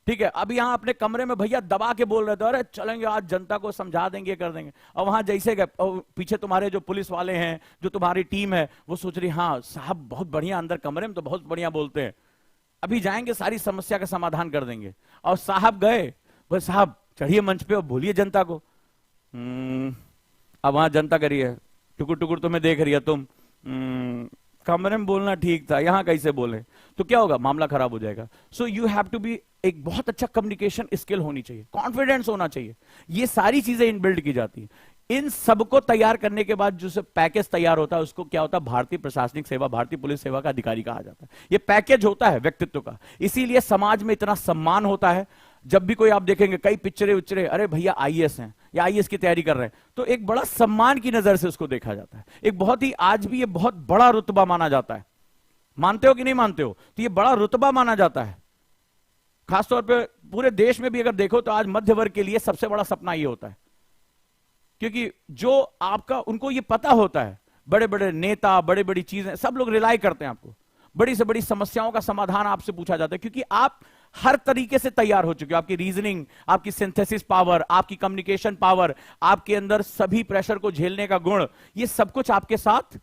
ठीक है, अब यहां अपने कमरे में भैया दबा के बोल रहे थे, अरे चलेंगे आज जनता को समझा देंगे, कर देंगे। और वहां जैसे गए, पीछे तुम्हारे जो पुलिस वाले हैं, जो तुम्हारी टीम है, वो सोच रही हाँ साहब बहुत बढ़िया, अंदर कमरे में तो बहुत बढ़िया बोलते हैं, अभी जाएंगे सारी समस्या का समाधान कर देंगे। और साहब गए, बोले साहब चढ़िए मंच पे और बोलिए जनता को। अब वहां जनता करिए, टुकुर टुकुर तुम्हें देख रही है, तुम कमरे में बोलना ठीक था, यहां कैसे बोले, तो क्या होगा, मामला खराब हो जाएगा। So you have to be, एक बहुत अच्छा कम्युनिकेशन स्किल होनी चाहिए, कॉन्फिडेंस होना चाहिए, ये सारी चीजें इनबिल्ड की जाती है। इन सबको तैयार करने के बाद जो पैकेज तैयार होता है उसको क्या होता है, भारतीय प्रशासनिक सेवा, भारतीय पुलिस सेवा का अधिकारी कहा जाता है। ये पैकेज होता है व्यक्तित्व का, इसीलिए समाज में इतना सम्मान होता है। जब भी कोई आप देखेंगे, कई पिक्चरें उच्चरे, अरे भैया आईएएस हैं या आईएएस की तैयारी कर रहे हैं, तो एक बड़ा सम्मान की नजर से उसको देखा जाता है। एक बहुत ही, आज भी ये बहुत बड़ा रुतबा माना जाता है, मानते हो कि नहीं मानते हो, तो ये बड़ा रुतबा माना जाता है। खासतौर पे पूरे देश में भी अगर देखो तो आज मध्य वर्ग के लिए सबसे बड़ा सपना ये होता है, क्योंकि जो आपका, उनको ये पता होता है बड़े बड़े नेता, बड़ी बड़ी चीजें, सब लोग रिलाई करते हैं आपको। बड़ी से बड़ी समस्याओं का समाधान आपसे पूछा जाता है, क्योंकि आप हर तरीके से तैयार हो चुके हो। आपकी रीजनिंग, आपकी सिंथेसिस पावर, आपकी कम्युनिकेशन पावर, आपके अंदर सभी प्रेशर को झेलने का गुण, ये सब कुछ आपके साथ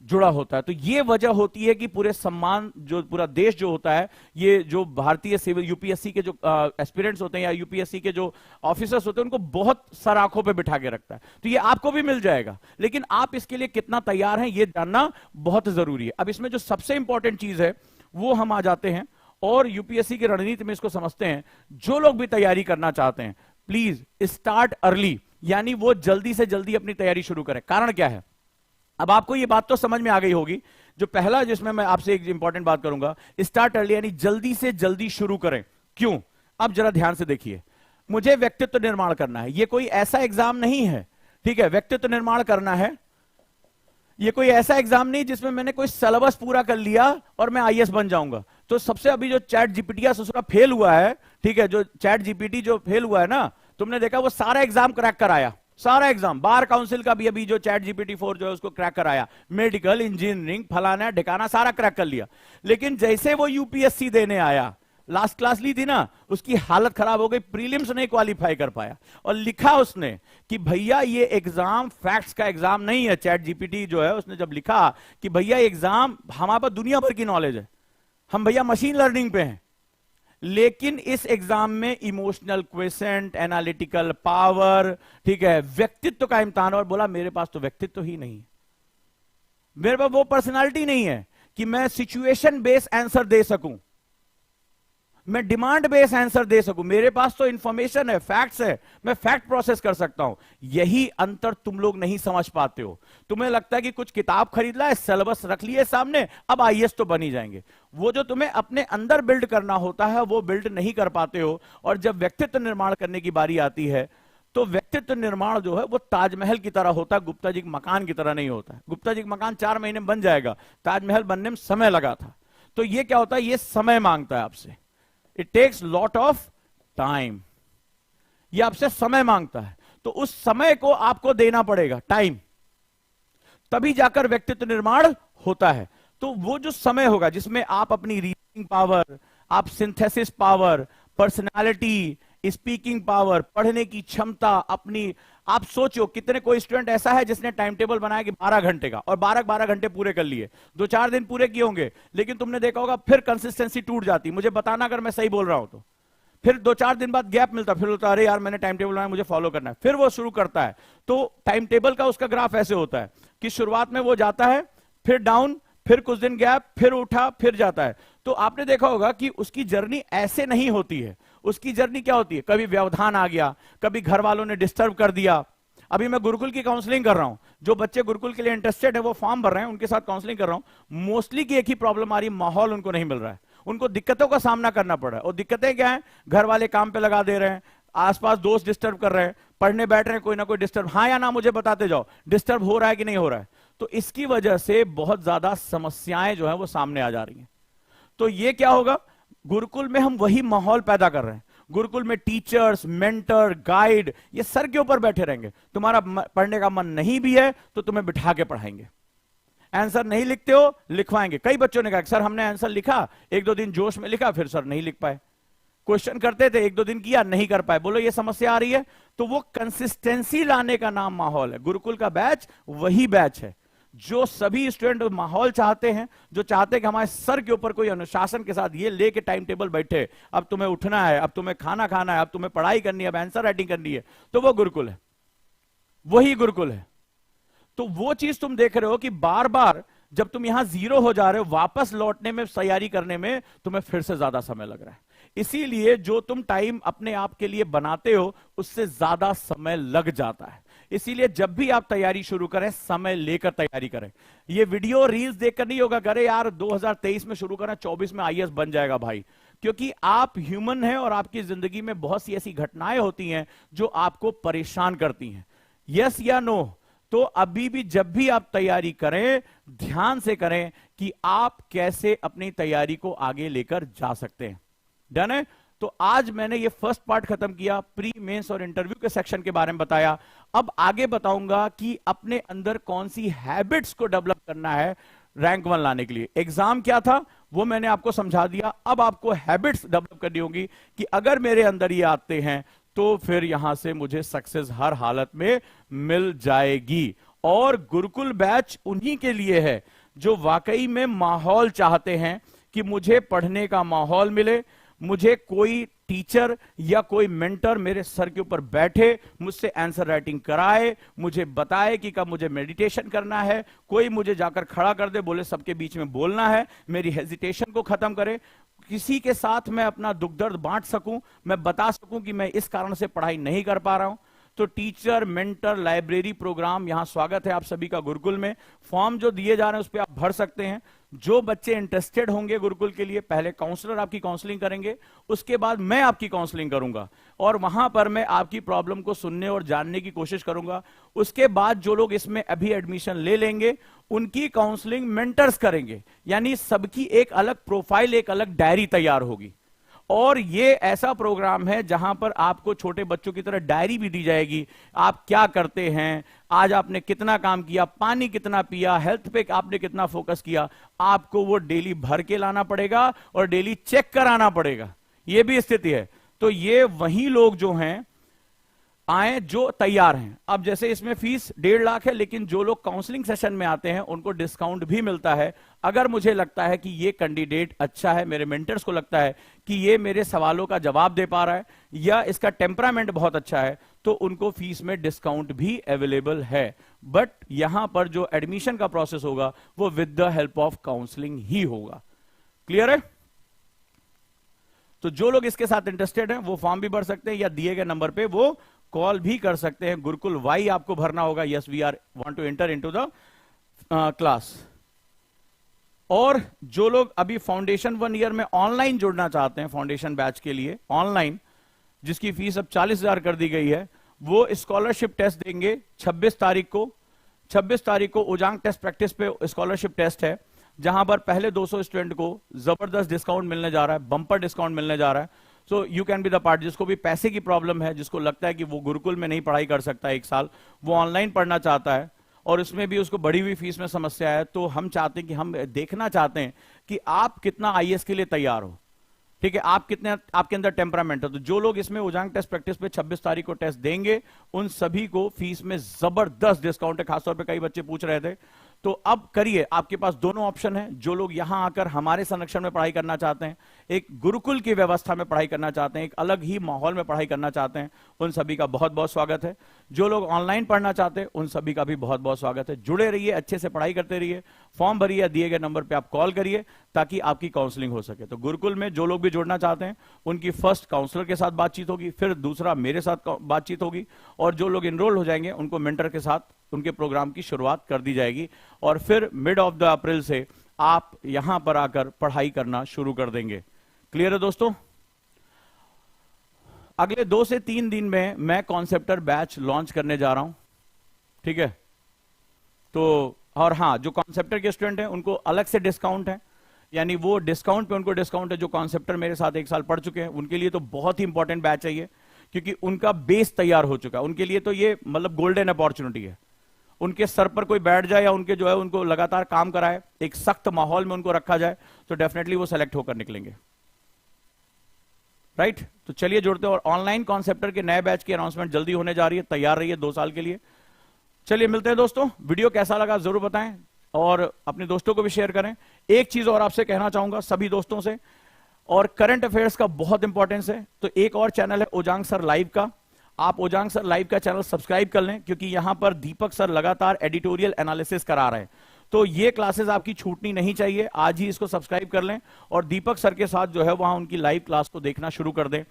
जुड़ा होता है। तो ये वजह होती है कि पूरे सम्मान, जो पूरा देश जो होता है, ये जो भारतीय सिविल यूपीएससी के जो एस्पिरेंट्स होते हैं या यूपीएससी के जो ऑफिसर्स होते हैं, उनको बहुत सराखों पे बिठा के रखता है। तो ये आपको भी मिल जाएगा, लेकिन आप इसके लिए कितना तैयार हैं ये जानना बहुत जरूरी है। अब इसमें जो सबसे इंपॉर्टेंट चीज है वो हम आ जाते हैं और यूपीएससी की रणनीति में इसको समझते हैं। जो लोग भी तैयारी करना चाहते हैं, प्लीज स्टार्ट अर्ली, यानी वो जल्दी से जल्दी अपनी तैयारी शुरू करें। कारण क्या है, अब आपको ये बात तो समझ में आ गई होगी। जो पहला जिसमें मैं आपसे एक इंपॉर्टेंट बात करूंगा, स्टार्ट अर्ली, यानी जल्दी से जल्दी शुरू करें। क्यों? अब जरा ध्यान से देखिए, मुझे व्यक्तित्व निर्माण करना है। ये कोई ऐसा एग्जाम नहीं है, ठीक है, व्यक्तित्व निर्माण करना है। ये कोई ऐसा एग्जाम नहीं जिसमें मैंने कोई सिलेबस पूरा कर लिया और मैं आईएएस बन जाऊंगा। तो सबसे अभी जो चैट जीपीटी ससुरा फेल हुआ है, ठीक है, जो चैट जीपीटी जो फेल हुआ है ना, तुमने देखा वो सारा एग्जाम क्रैक कर आया, सारा एग्जाम। बार काउंसिल का भी अभी जो चैट जीपीटी 4 जो है उसको क्रैक कराया, मेडिकल, इंजीनियरिंग, फलाना ढिकाना सारा क्रैक कर लिया। लेकिन जैसे वो यूपीएससी देने आया, लास्ट क्लास ली थी ना, उसकी हालत खराब हो गई, प्रीलिम्स नहीं क्वालिफाई कर पाया। और लिखा उसने कि भैया ये एग्जाम फैक्ट्स का एग्जाम नहीं है। चैट जीपीटी जो है उसने जब लिखा कि भैया एग्जाम, हमारे पास दुनिया भर की नॉलेज है, हम भैया मशीन लर्निंग पे हैं, लेकिन इस एग्जाम में इमोशनल क्वेश्चन, एनालिटिकल पावर, ठीक है, व्यक्तित्व का इम्तिहान। और बोला मेरे पास तो व्यक्तित्व ही नहीं है, मेरे पास वो पर्सनालिटी नहीं है कि मैं सिचुएशन बेस्ड आंसर दे सकूं, मैं डिमांड बेस्ड आंसर दे सकूं। मेरे पास तो इंफॉर्मेशन है, फैक्ट्स है, मैं फैक्ट प्रोसेस कर सकता हूं। यही अंतर तुम लोग नहीं समझ पाते हो। तुम्हें लगता है कि कुछ किताब खरीद ला है, सिलेबस रख लिए सामने, अब आईएएस तो बन ही जाएंगे। वो जो तुम्हें अपने अंदर बिल्ड करना होता है वो बिल्ड नहीं कर पाते हो। और जब व्यक्तित्व निर्माण करने की बारी आती है तो व्यक्तित्व निर्माण जो है वो ताजमहल की तरह होता है, गुप्ता जी के मकान की तरह नहीं होता है। गुप्ता जी का मकान 4 महीने में बन जाएगा, ताजमहल बनने में समय लगा था। तो ये क्या होता है, ये समय मांगता है आपसे। It takes lot of time, ये आपसे समय मांगता है। तो उस समय को आपको देना पड़ेगा, टाइम, तभी जाकर व्यक्तित्व निर्माण होता है। तो वो जो समय होगा जिसमें आप अपनी रीडिंग पावर, आप synthesis power, personality, speaking power, पढ़ने की क्षमता अपनी, आप सोचो कितने, कोई स्टूडेंट ऐसा है जिसने टाइम टेबल बनाया कि 12 घंटे का और 12 घंटे पूरे कर लिए, 2-4 दिन पूरे किए होंगे, लेकिन तुमने देखा होगा फिर कंसिस्टेंसी टूट जाती। मुझे बताना अगर मैं सही बोल रहा हूं तो। फिर 2-4 दिन बाद गैप मिलता, फिर होता अरे यार मैंने टाइम टेबल बनाया, मुझे फॉलो करना है, फिर वो शुरू करता है। तो टाइम टेबल का उसका ग्राफ ऐसे होता है कि शुरुआत में वो जाता है, फिर डाउन, फिर कुछ दिन गैप, फिर उठा, फिर जाता है। तो आपने देखा होगा कि उसकी जर्नी ऐसे नहीं होती है। उसकी जर्नी क्या होती है, कभी व्यवधान आ गया, कभी घर वालों ने डिस्टर्ब कर दिया। अभी मैं गुरुकुल की काउंसलिंग कर रहा हूं, जो बच्चे गुरुकुल के लिए इंटरेस्टेड है वो फॉर्म भर रहे हैं, उनके साथ काउंसलिंग कर रहा हूं। मोस्टली की एक ही प्रॉब्लम आ रही है, माहौल उनको नहीं मिल रहा है, उनको दिक्कतों का सामना करना पड़ रहा है। और दिक्कतें क्या है, घर वाले काम पे लगा दे रहे हैं, आसपास दोस्त डिस्टर्ब कर रहे हैं, पढ़ने बैठ रहे हैं, कोई ना कोई डिस्टर्ब, हाँ या ना मुझे बताते जाओ, डिस्टर्ब हो रहा है कि नहीं हो रहा है। तो इसकी वजह से बहुत ज्यादा समस्याएं जो है वो सामने आ जा रही हैं। तो ये क्या होगा, गुरुकुल में हम वही माहौल पैदा कर रहे हैं। गुरुकुल में टीचर्स, मेंटर, गाइड ये सर के ऊपर बैठे रहेंगे। तुम्हारा पढ़ने का मन नहीं भी है तो तुम्हें बिठा के पढ़ाएंगे। आंसर नहीं लिखते हो, लिखवाएंगे। कई बच्चों ने कहा सर हमने आंसर लिखा, 1-2 दिन जोश में लिखा, फिर सर नहीं लिख पाए। क्वेश्चन करते थे, 1-2 दिन किया, नहीं कर पाए। बोलो ये समस्या आ रही है। तो वो कंसिस्टेंसी लाने का नाम माहौल है। गुरुकुल का बैच वही बैच है जो सभी स्टूडेंट माहौल चाहते हैं, जो चाहते हैं कि हमारे सर के ऊपर कोई अनुशासन के साथ ये लेके टाइम टेबल बैठे, अब तुम्हें उठना है, अब तुम्हें खाना खाना है, अब तुम्हें पढ़ाई करनी है, अब आंसर राइटिंग करनी है। तो वो गुरुकुल है, वही गुरुकुल है। तो वो चीज तुम देख रहे हो कि बार बार जब तुम यहां 0 हो जा रहे हो, वापस लौटने में, तैयारी करने में तुम्हें फिर से ज्यादा समय लग रहा है। इसीलिए जो तुम टाइम अपने आप के लिए बनाते हो उससे ज्यादा समय लग जाता है। इसीलिए जब भी आप तैयारी शुरू करें, समय लेकर तैयारी करें। ये वीडियो रील्स देखकर नहीं होगा, करे यार 2023 में शुरू करना, 24 में आईएएस बन जाएगा भाई। क्योंकि आप ह्यूमन हैं और आपकी जिंदगी में बहुत सी ऐसी घटनाएं होती हैं जो आपको परेशान करती हैं। यस या नो? तो अभी भी जब भी आप तैयारी करें, ध्यान से करें कि आप कैसे अपनी तैयारी को आगे लेकर जा सकते हैं। डन है? तो आज मैंने ये फर्स्ट पार्ट खत्म किया, प्री मेंस और इंटरव्यू के सेक्शन के बारे में बताया। अब आगे बताऊंगा कि अपने अंदर कौन सी हैबिट्स को डेवलप करना है रैंक 1 लाने के लिए। एग्जाम क्या था वो मैंने आपको समझा दिया, अब आपको हैबिट्स डेवलप करनी होगी कि अगर मेरे अंदर ये आते हैं तो फिर यहां से मुझे सक्सेस हर हालत में मिल जाएगी। और गुरुकुल बैच उन्हीं के लिए है जो वाकई में माहौल चाहते हैं कि मुझे पढ़ने का माहौल मिले, मुझे कोई टीचर या कोई मेंटर मेरे सर के ऊपर बैठे, मुझसे आंसर राइटिंग कराए, मुझे बताए कि कब मुझे मेडिटेशन करना है, कोई मुझे जाकर खड़ा कर दे, बोले सबके बीच में बोलना है, मेरी हेजिटेशन को खत्म करे, किसी के साथ मैं अपना दुख दर्द बांट सकूं, मैं बता सकूं कि मैं इस कारण से पढ़ाई नहीं कर पा रहा हूं। तो टीचर, मेंटर, लाइब्रेरी प्रोग्राम, यहां स्वागत है आप सभी का गुरुकुल में। फॉर्म जो दिए जा रहे हैं उस पर आप भर सकते हैं। जो बच्चे इंटरेस्टेड होंगे गुरुकुल के लिए, पहले काउंसलर आपकी काउंसलिंग करेंगे, उसके बाद मैं आपकी काउंसलिंग करूंगा और वहां पर मैं आपकी प्रॉब्लम को सुनने और जानने की कोशिश करूंगा। उसके बाद जो लोग इसमें अभी एडमिशन ले लेंगे उनकी काउंसलिंग मेंटर्स करेंगे, यानी सबकी एक अलग प्रोफाइल, एक अलग डायरी तैयार होगी। और ये ऐसा प्रोग्राम है जहां पर आपको छोटे बच्चों की तरह डायरी भी दी जाएगी, आप क्या करते हैं, आज आपने कितना काम किया, पानी कितना पिया, हेल्थ पे आपने कितना फोकस किया, आपको वो डेली भर के लाना पड़ेगा और डेली चेक कराना पड़ेगा। ये भी स्थिति है। तो ये वही लोग जो हैं आए जो तैयार हैं। अब जैसे इसमें फीस 1.5 लाख है, लेकिन जो लोग काउंसलिंग सेशन में आते हैं उनको डिस्काउंट भी मिलता है। अगर मुझे लगता है कि ये कैंडिडेट अच्छा है, मेरे मेंटर्स को लगता है कि ये मेरे सवालों का जवाब दे पा रहा है या इसका टेम्परामेंट बहुत अच्छा है, तो उनको फीस में डिस्काउंट भी अवेलेबल है। बट यहां पर जो एडमिशन का प्रोसेस होगा वो with the help of counselling ही होगा। क्लियर है? तो जो लोग इसके साथ इंटरेस्टेड हैं वो फॉर्म भी भर सकते हैं या दिए गए नंबर पे वो कॉल भी कर सकते हैं। गुरुकुल वाई आपको भरना होगा, yes we are want to enter into the class. और जो लोग अभी फाउंडेशन 1 ईयर में ऑनलाइन जुड़ना चाहते हैं फाउंडेशन बैच के लिए ऑनलाइन, जिसकी फीस अब 40,000 कर दी गई है, वो स्कॉलरशिप टेस्ट देंगे 26 तारीख को। 26 तारीख को उजांग टेस्ट प्रैक्टिस पे स्कॉलरशिप टेस्ट है, जहां पर पहले 200 स्टूडेंट को जबरदस्त डिस्काउंट मिलने जा रहा है, बंपर डिस्काउंट मिलने जा रहा है। So you can be the part. जिसको भी पैसे की प्रॉब्लम है, जिसको लगता है कि वो गुरुकुल में नहीं पढ़ाई कर सकता 1 साल, वो ऑनलाइन पढ़ना चाहता है और उसमें भी उसको बढ़ी हुई फीस में समस्या है, तो हम चाहते हैं कि हम देखना चाहते हैं कि आप कितना आईएएस के लिए तैयार हो। ठीक है, आप कितने, आपके अंदर टेम्परामेंट है। तो जो लोग इसमें उजांग टेस्ट प्रैक्टिस पे 26 तारीख को टेस्ट देंगे उन सभी को फीस में जबरदस्त डिस्काउंट है। खासतौर पे कई बच्चे पूछ रहे थे, तो अब करिए, आपके पास दोनों ऑप्शन है। जो लोग यहां आकर हमारे संरक्षण में पढ़ाई करना चाहते हैं, एक गुरुकुल की व्यवस्था में पढ़ाई करना चाहते हैं, एक अलग ही माहौल में पढ़ाई करना चाहते हैं, उन सभी का बहुत बहुत स्वागत है। जो लोग ऑनलाइन पढ़ना चाहते हैं उन सभी का भी बहुत बहुत स्वागत है। जुड़े रहिए, अच्छे से पढ़ाई करते रहिए, फॉर्म भरिए या दिए गए नंबर पर आप कॉल करिए ताकि आपकी काउंसलिंग हो सके। तो गुरुकुल में जो लोग भी जुड़ना चाहते हैं उनकी फर्स्ट काउंसलर के साथ बातचीत होगी, फिर दूसरा मेरे साथ बातचीत होगी, और जो लोग इनरोल हो जाएंगे उनको मेंटर के साथ उनके प्रोग्राम की शुरुआत कर दी जाएगी। और फिर मिड ऑफ द अप्रैल से आप यहां पर आकर पढ़ाई करना शुरू कर देंगे। क्लियर है दोस्तों? अगले 2 से 3 दिन में मैं कॉन्सेप्टर बैच लॉन्च करने जा रहा हूं। ठीक है, तो और हां, जो कॉन्सेप्टर के स्टूडेंट हैं उनको अलग से डिस्काउंट है, यानी वो डिस्काउंट पे उनको डिस्काउंट है। जो कॉन्सेप्टर मेरे साथ 1 साल पढ़ चुके हैं उनके लिए तो बहुत ही इंपॉर्टेंट बैच है ये, क्योंकि उनका बेस तैयार हो चुका है। उनके लिए तो ये मतलब गोल्डन अपॉर्चुनिटी है। उनके सर पर कोई बैठ जाए या उनके जो है उनको लगातार काम कराए, एक सख्त माहौल में उनको रखा जाए, तो डेफिनेटली वो सेलेक्ट होकर निकलेंगे। राइट? तो चलिए जुड़ते हैं। और ऑनलाइन कॉन्सेप्टर के नए बैच की अनाउंसमेंट जल्दी होने जा रही है, तैयार रहिए 2 साल के लिए। चलिए मिलते हैं दोस्तों। वीडियो कैसा लगा जरूर बताएं और अपने दोस्तों को भी शेयर करें। एक चीज और आपसे कहना चाहूंगा सभी दोस्तों से, और करंट अफेयर्स का बहुत इंपॉर्टेंस है, तो एक और चैनल है ओजांग सर लाइव का, आप ओजांग सर लाइव का चैनल सब्सक्राइब कर लें, क्योंकि यहां पर दीपक सर लगातार एडिटोरियल एनालिसिस करा रहे हैं। तो ये क्लासेस आपकी छूटनी नहीं चाहिए, आज ही इसको सब्सक्राइब कर लें और दीपक सर के साथ जो है वहां उनकी लाइव क्लास को देखना शुरू कर दें।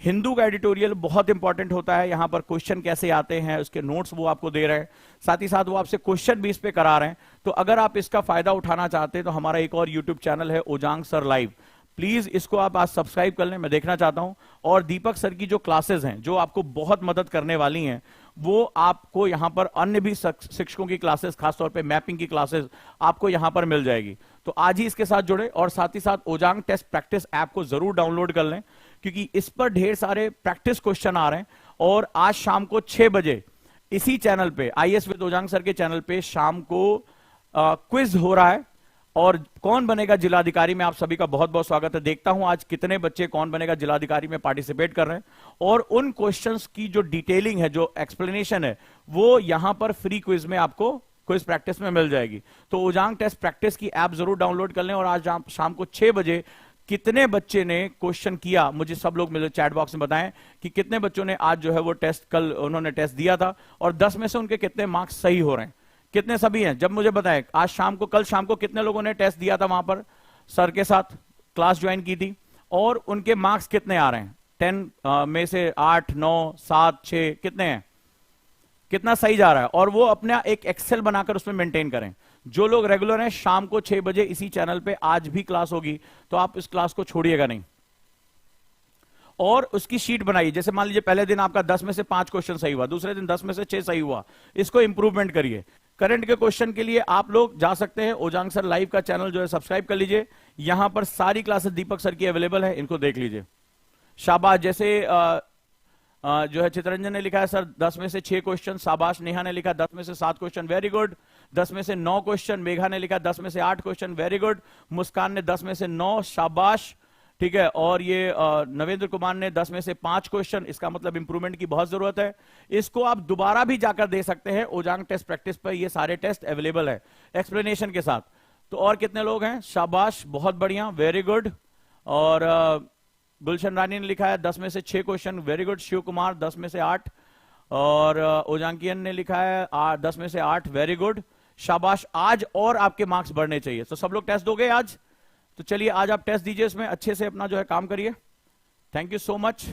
हिंदू का एडिटोरियल बहुत इंपॉर्टेंट होता है, यहां पर क्वेश्चन कैसे आते हैं उसके नोट्स वो आपको दे रहे हैं, साथ ही साथ वो आपसे क्वेश्चन भी इस पे करा रहे हैं। तो अगर आप इसका फायदा उठाना चाहते हैं तो हमारा एक और यूट्यूब चैनल है ओजांग सर लाइव, प्लीज इसको आप आज सब्सक्राइब कर लें, मैं देखना चाहता हूं। और दीपक सर की जो क्लासेस हैं जो आपको बहुत मदद करने वाली हैं, वो आपको यहां पर अन्य भी शिक्षकों की क्लासेस, खासतौर पे मैपिंग की क्लासेस आपको यहां पर मिल जाएगी। तो आज ही इसके साथ जुड़े और साथ ही साथ ओजांग टेस्ट प्रैक्टिस ऐप को जरूर डाउनलोड कर लें, क्योंकि इस पर ढेर सारे प्रैक्टिस क्वेश्चन आ रहे हैं। और आज शाम को 6 बजे इसी चैनल पे, आईएएस विद ओजांग सर के चैनल पे शाम को क्विज हो रहा है। और कौन बनेगा जिलाधिकारी में आप सभी का बहुत बहुत स्वागत है। देखता हूं आज कितने बच्चे कौन बनेगा जिलाधिकारी में पार्टिसिपेट कर रहे हैं। और उन क्वेश्चंस की जो डिटेलिंग है, जो एक्सप्लेनेशन है, वो यहां पर फ्री क्विज में आपको क्विज प्रैक्टिस में मिल जाएगी। तो ओजांग टेस्ट प्रैक्टिस की ऐप जरूर डाउनलोड कर लें। और आज शाम को 6 बजे कितने बच्चे ने क्वेश्चन किया, मुझे सब लोग मुझे चैट बॉक्स में बताएं कि कितने बच्चों ने आज जो है वो टेस्ट, कल उन्होंने टेस्ट दिया था, और 10 में से उनके कितने मार्क्स सही हो रहे हैं। कितने सभी हैं, जब मुझे बताएं। आज शाम को, कल शाम को कितने लोगों ने टेस्ट दिया था वहां पर सर के साथ, क्लास ज्वाइन की थी, और उनके मार्क्स कितने आ रहे हैं। 10 में से 8, 9, 7, 6 कितने हैं, कितना सही जा रहा है। और वो अपना एक एक्सेल बनाकर उसमें मेंटेन करें। जो लोग रेगुलर हैं, शाम को 6 बजे इसी चैनल पे आज भी क्लास होगी, तो आप इस क्लास को छोड़िएगा नहीं। और उसकी शीट बनाइए। जैसे मान लीजिए पहले दिन आपका 10 में से 5 क्वेश्चन सही हुआ, दूसरे दिन 10 में से 6 सही हुआ, इसको इंप्रूवमेंट करिए। करंट के क्वेश्चन के लिए आप लोग जा सकते हैं ओजांग सर लाइव का चैनल जो है सब्सक्राइब कर लीजिए। यहां पर सारी क्लासेस दीपक सर की अवेलेबल है, इनको देख लीजिए। शाबाश। जैसे जो है चितरंजन ने लिखा है सर 10 में से 6 क्वेश्चन, शाबाश। नेहा ने लिखा 10 में से 7 क्वेश्चन, वेरी गुड। 10 में से 9 क्वेश्चन, मेघा ने लिखा 10 में से 8 क्वेश्चन, वेरी गुड। मुस्कान ने 10 में से 9, शाबाश, ठीक है। और ये नवेंद्र कुमार ने 10 में से 5 क्वेश्चन, इसका मतलब इंप्रूवमेंट की बहुत जरूरत है। इसको आप दोबारा भी जाकर दे सकते हैं, ओजांग टेस्ट प्रैक्टिस पर ये सारे टेस्ट अवेलेबल है एक्सप्लेनेशन के साथ। तो और कितने लोग हैं, शाबाश, बहुत बढ़िया, वेरी गुड। और गुलशन रानी ने लिखा है 10 में से 6 question, very good. Shiv Kumar 10 में से 8, और ओजांकियन ने लिखा है 10 में से 8, वेरी गुड, शाबाश। आज और आपके मार्क्स बढ़ने चाहिए। तो सब लोग टेस्ट दोगे आज? तो चलिए आज आप टेस्ट दीजिए, इसमें अच्छे से अपना जो है काम करिए। Thank you so much.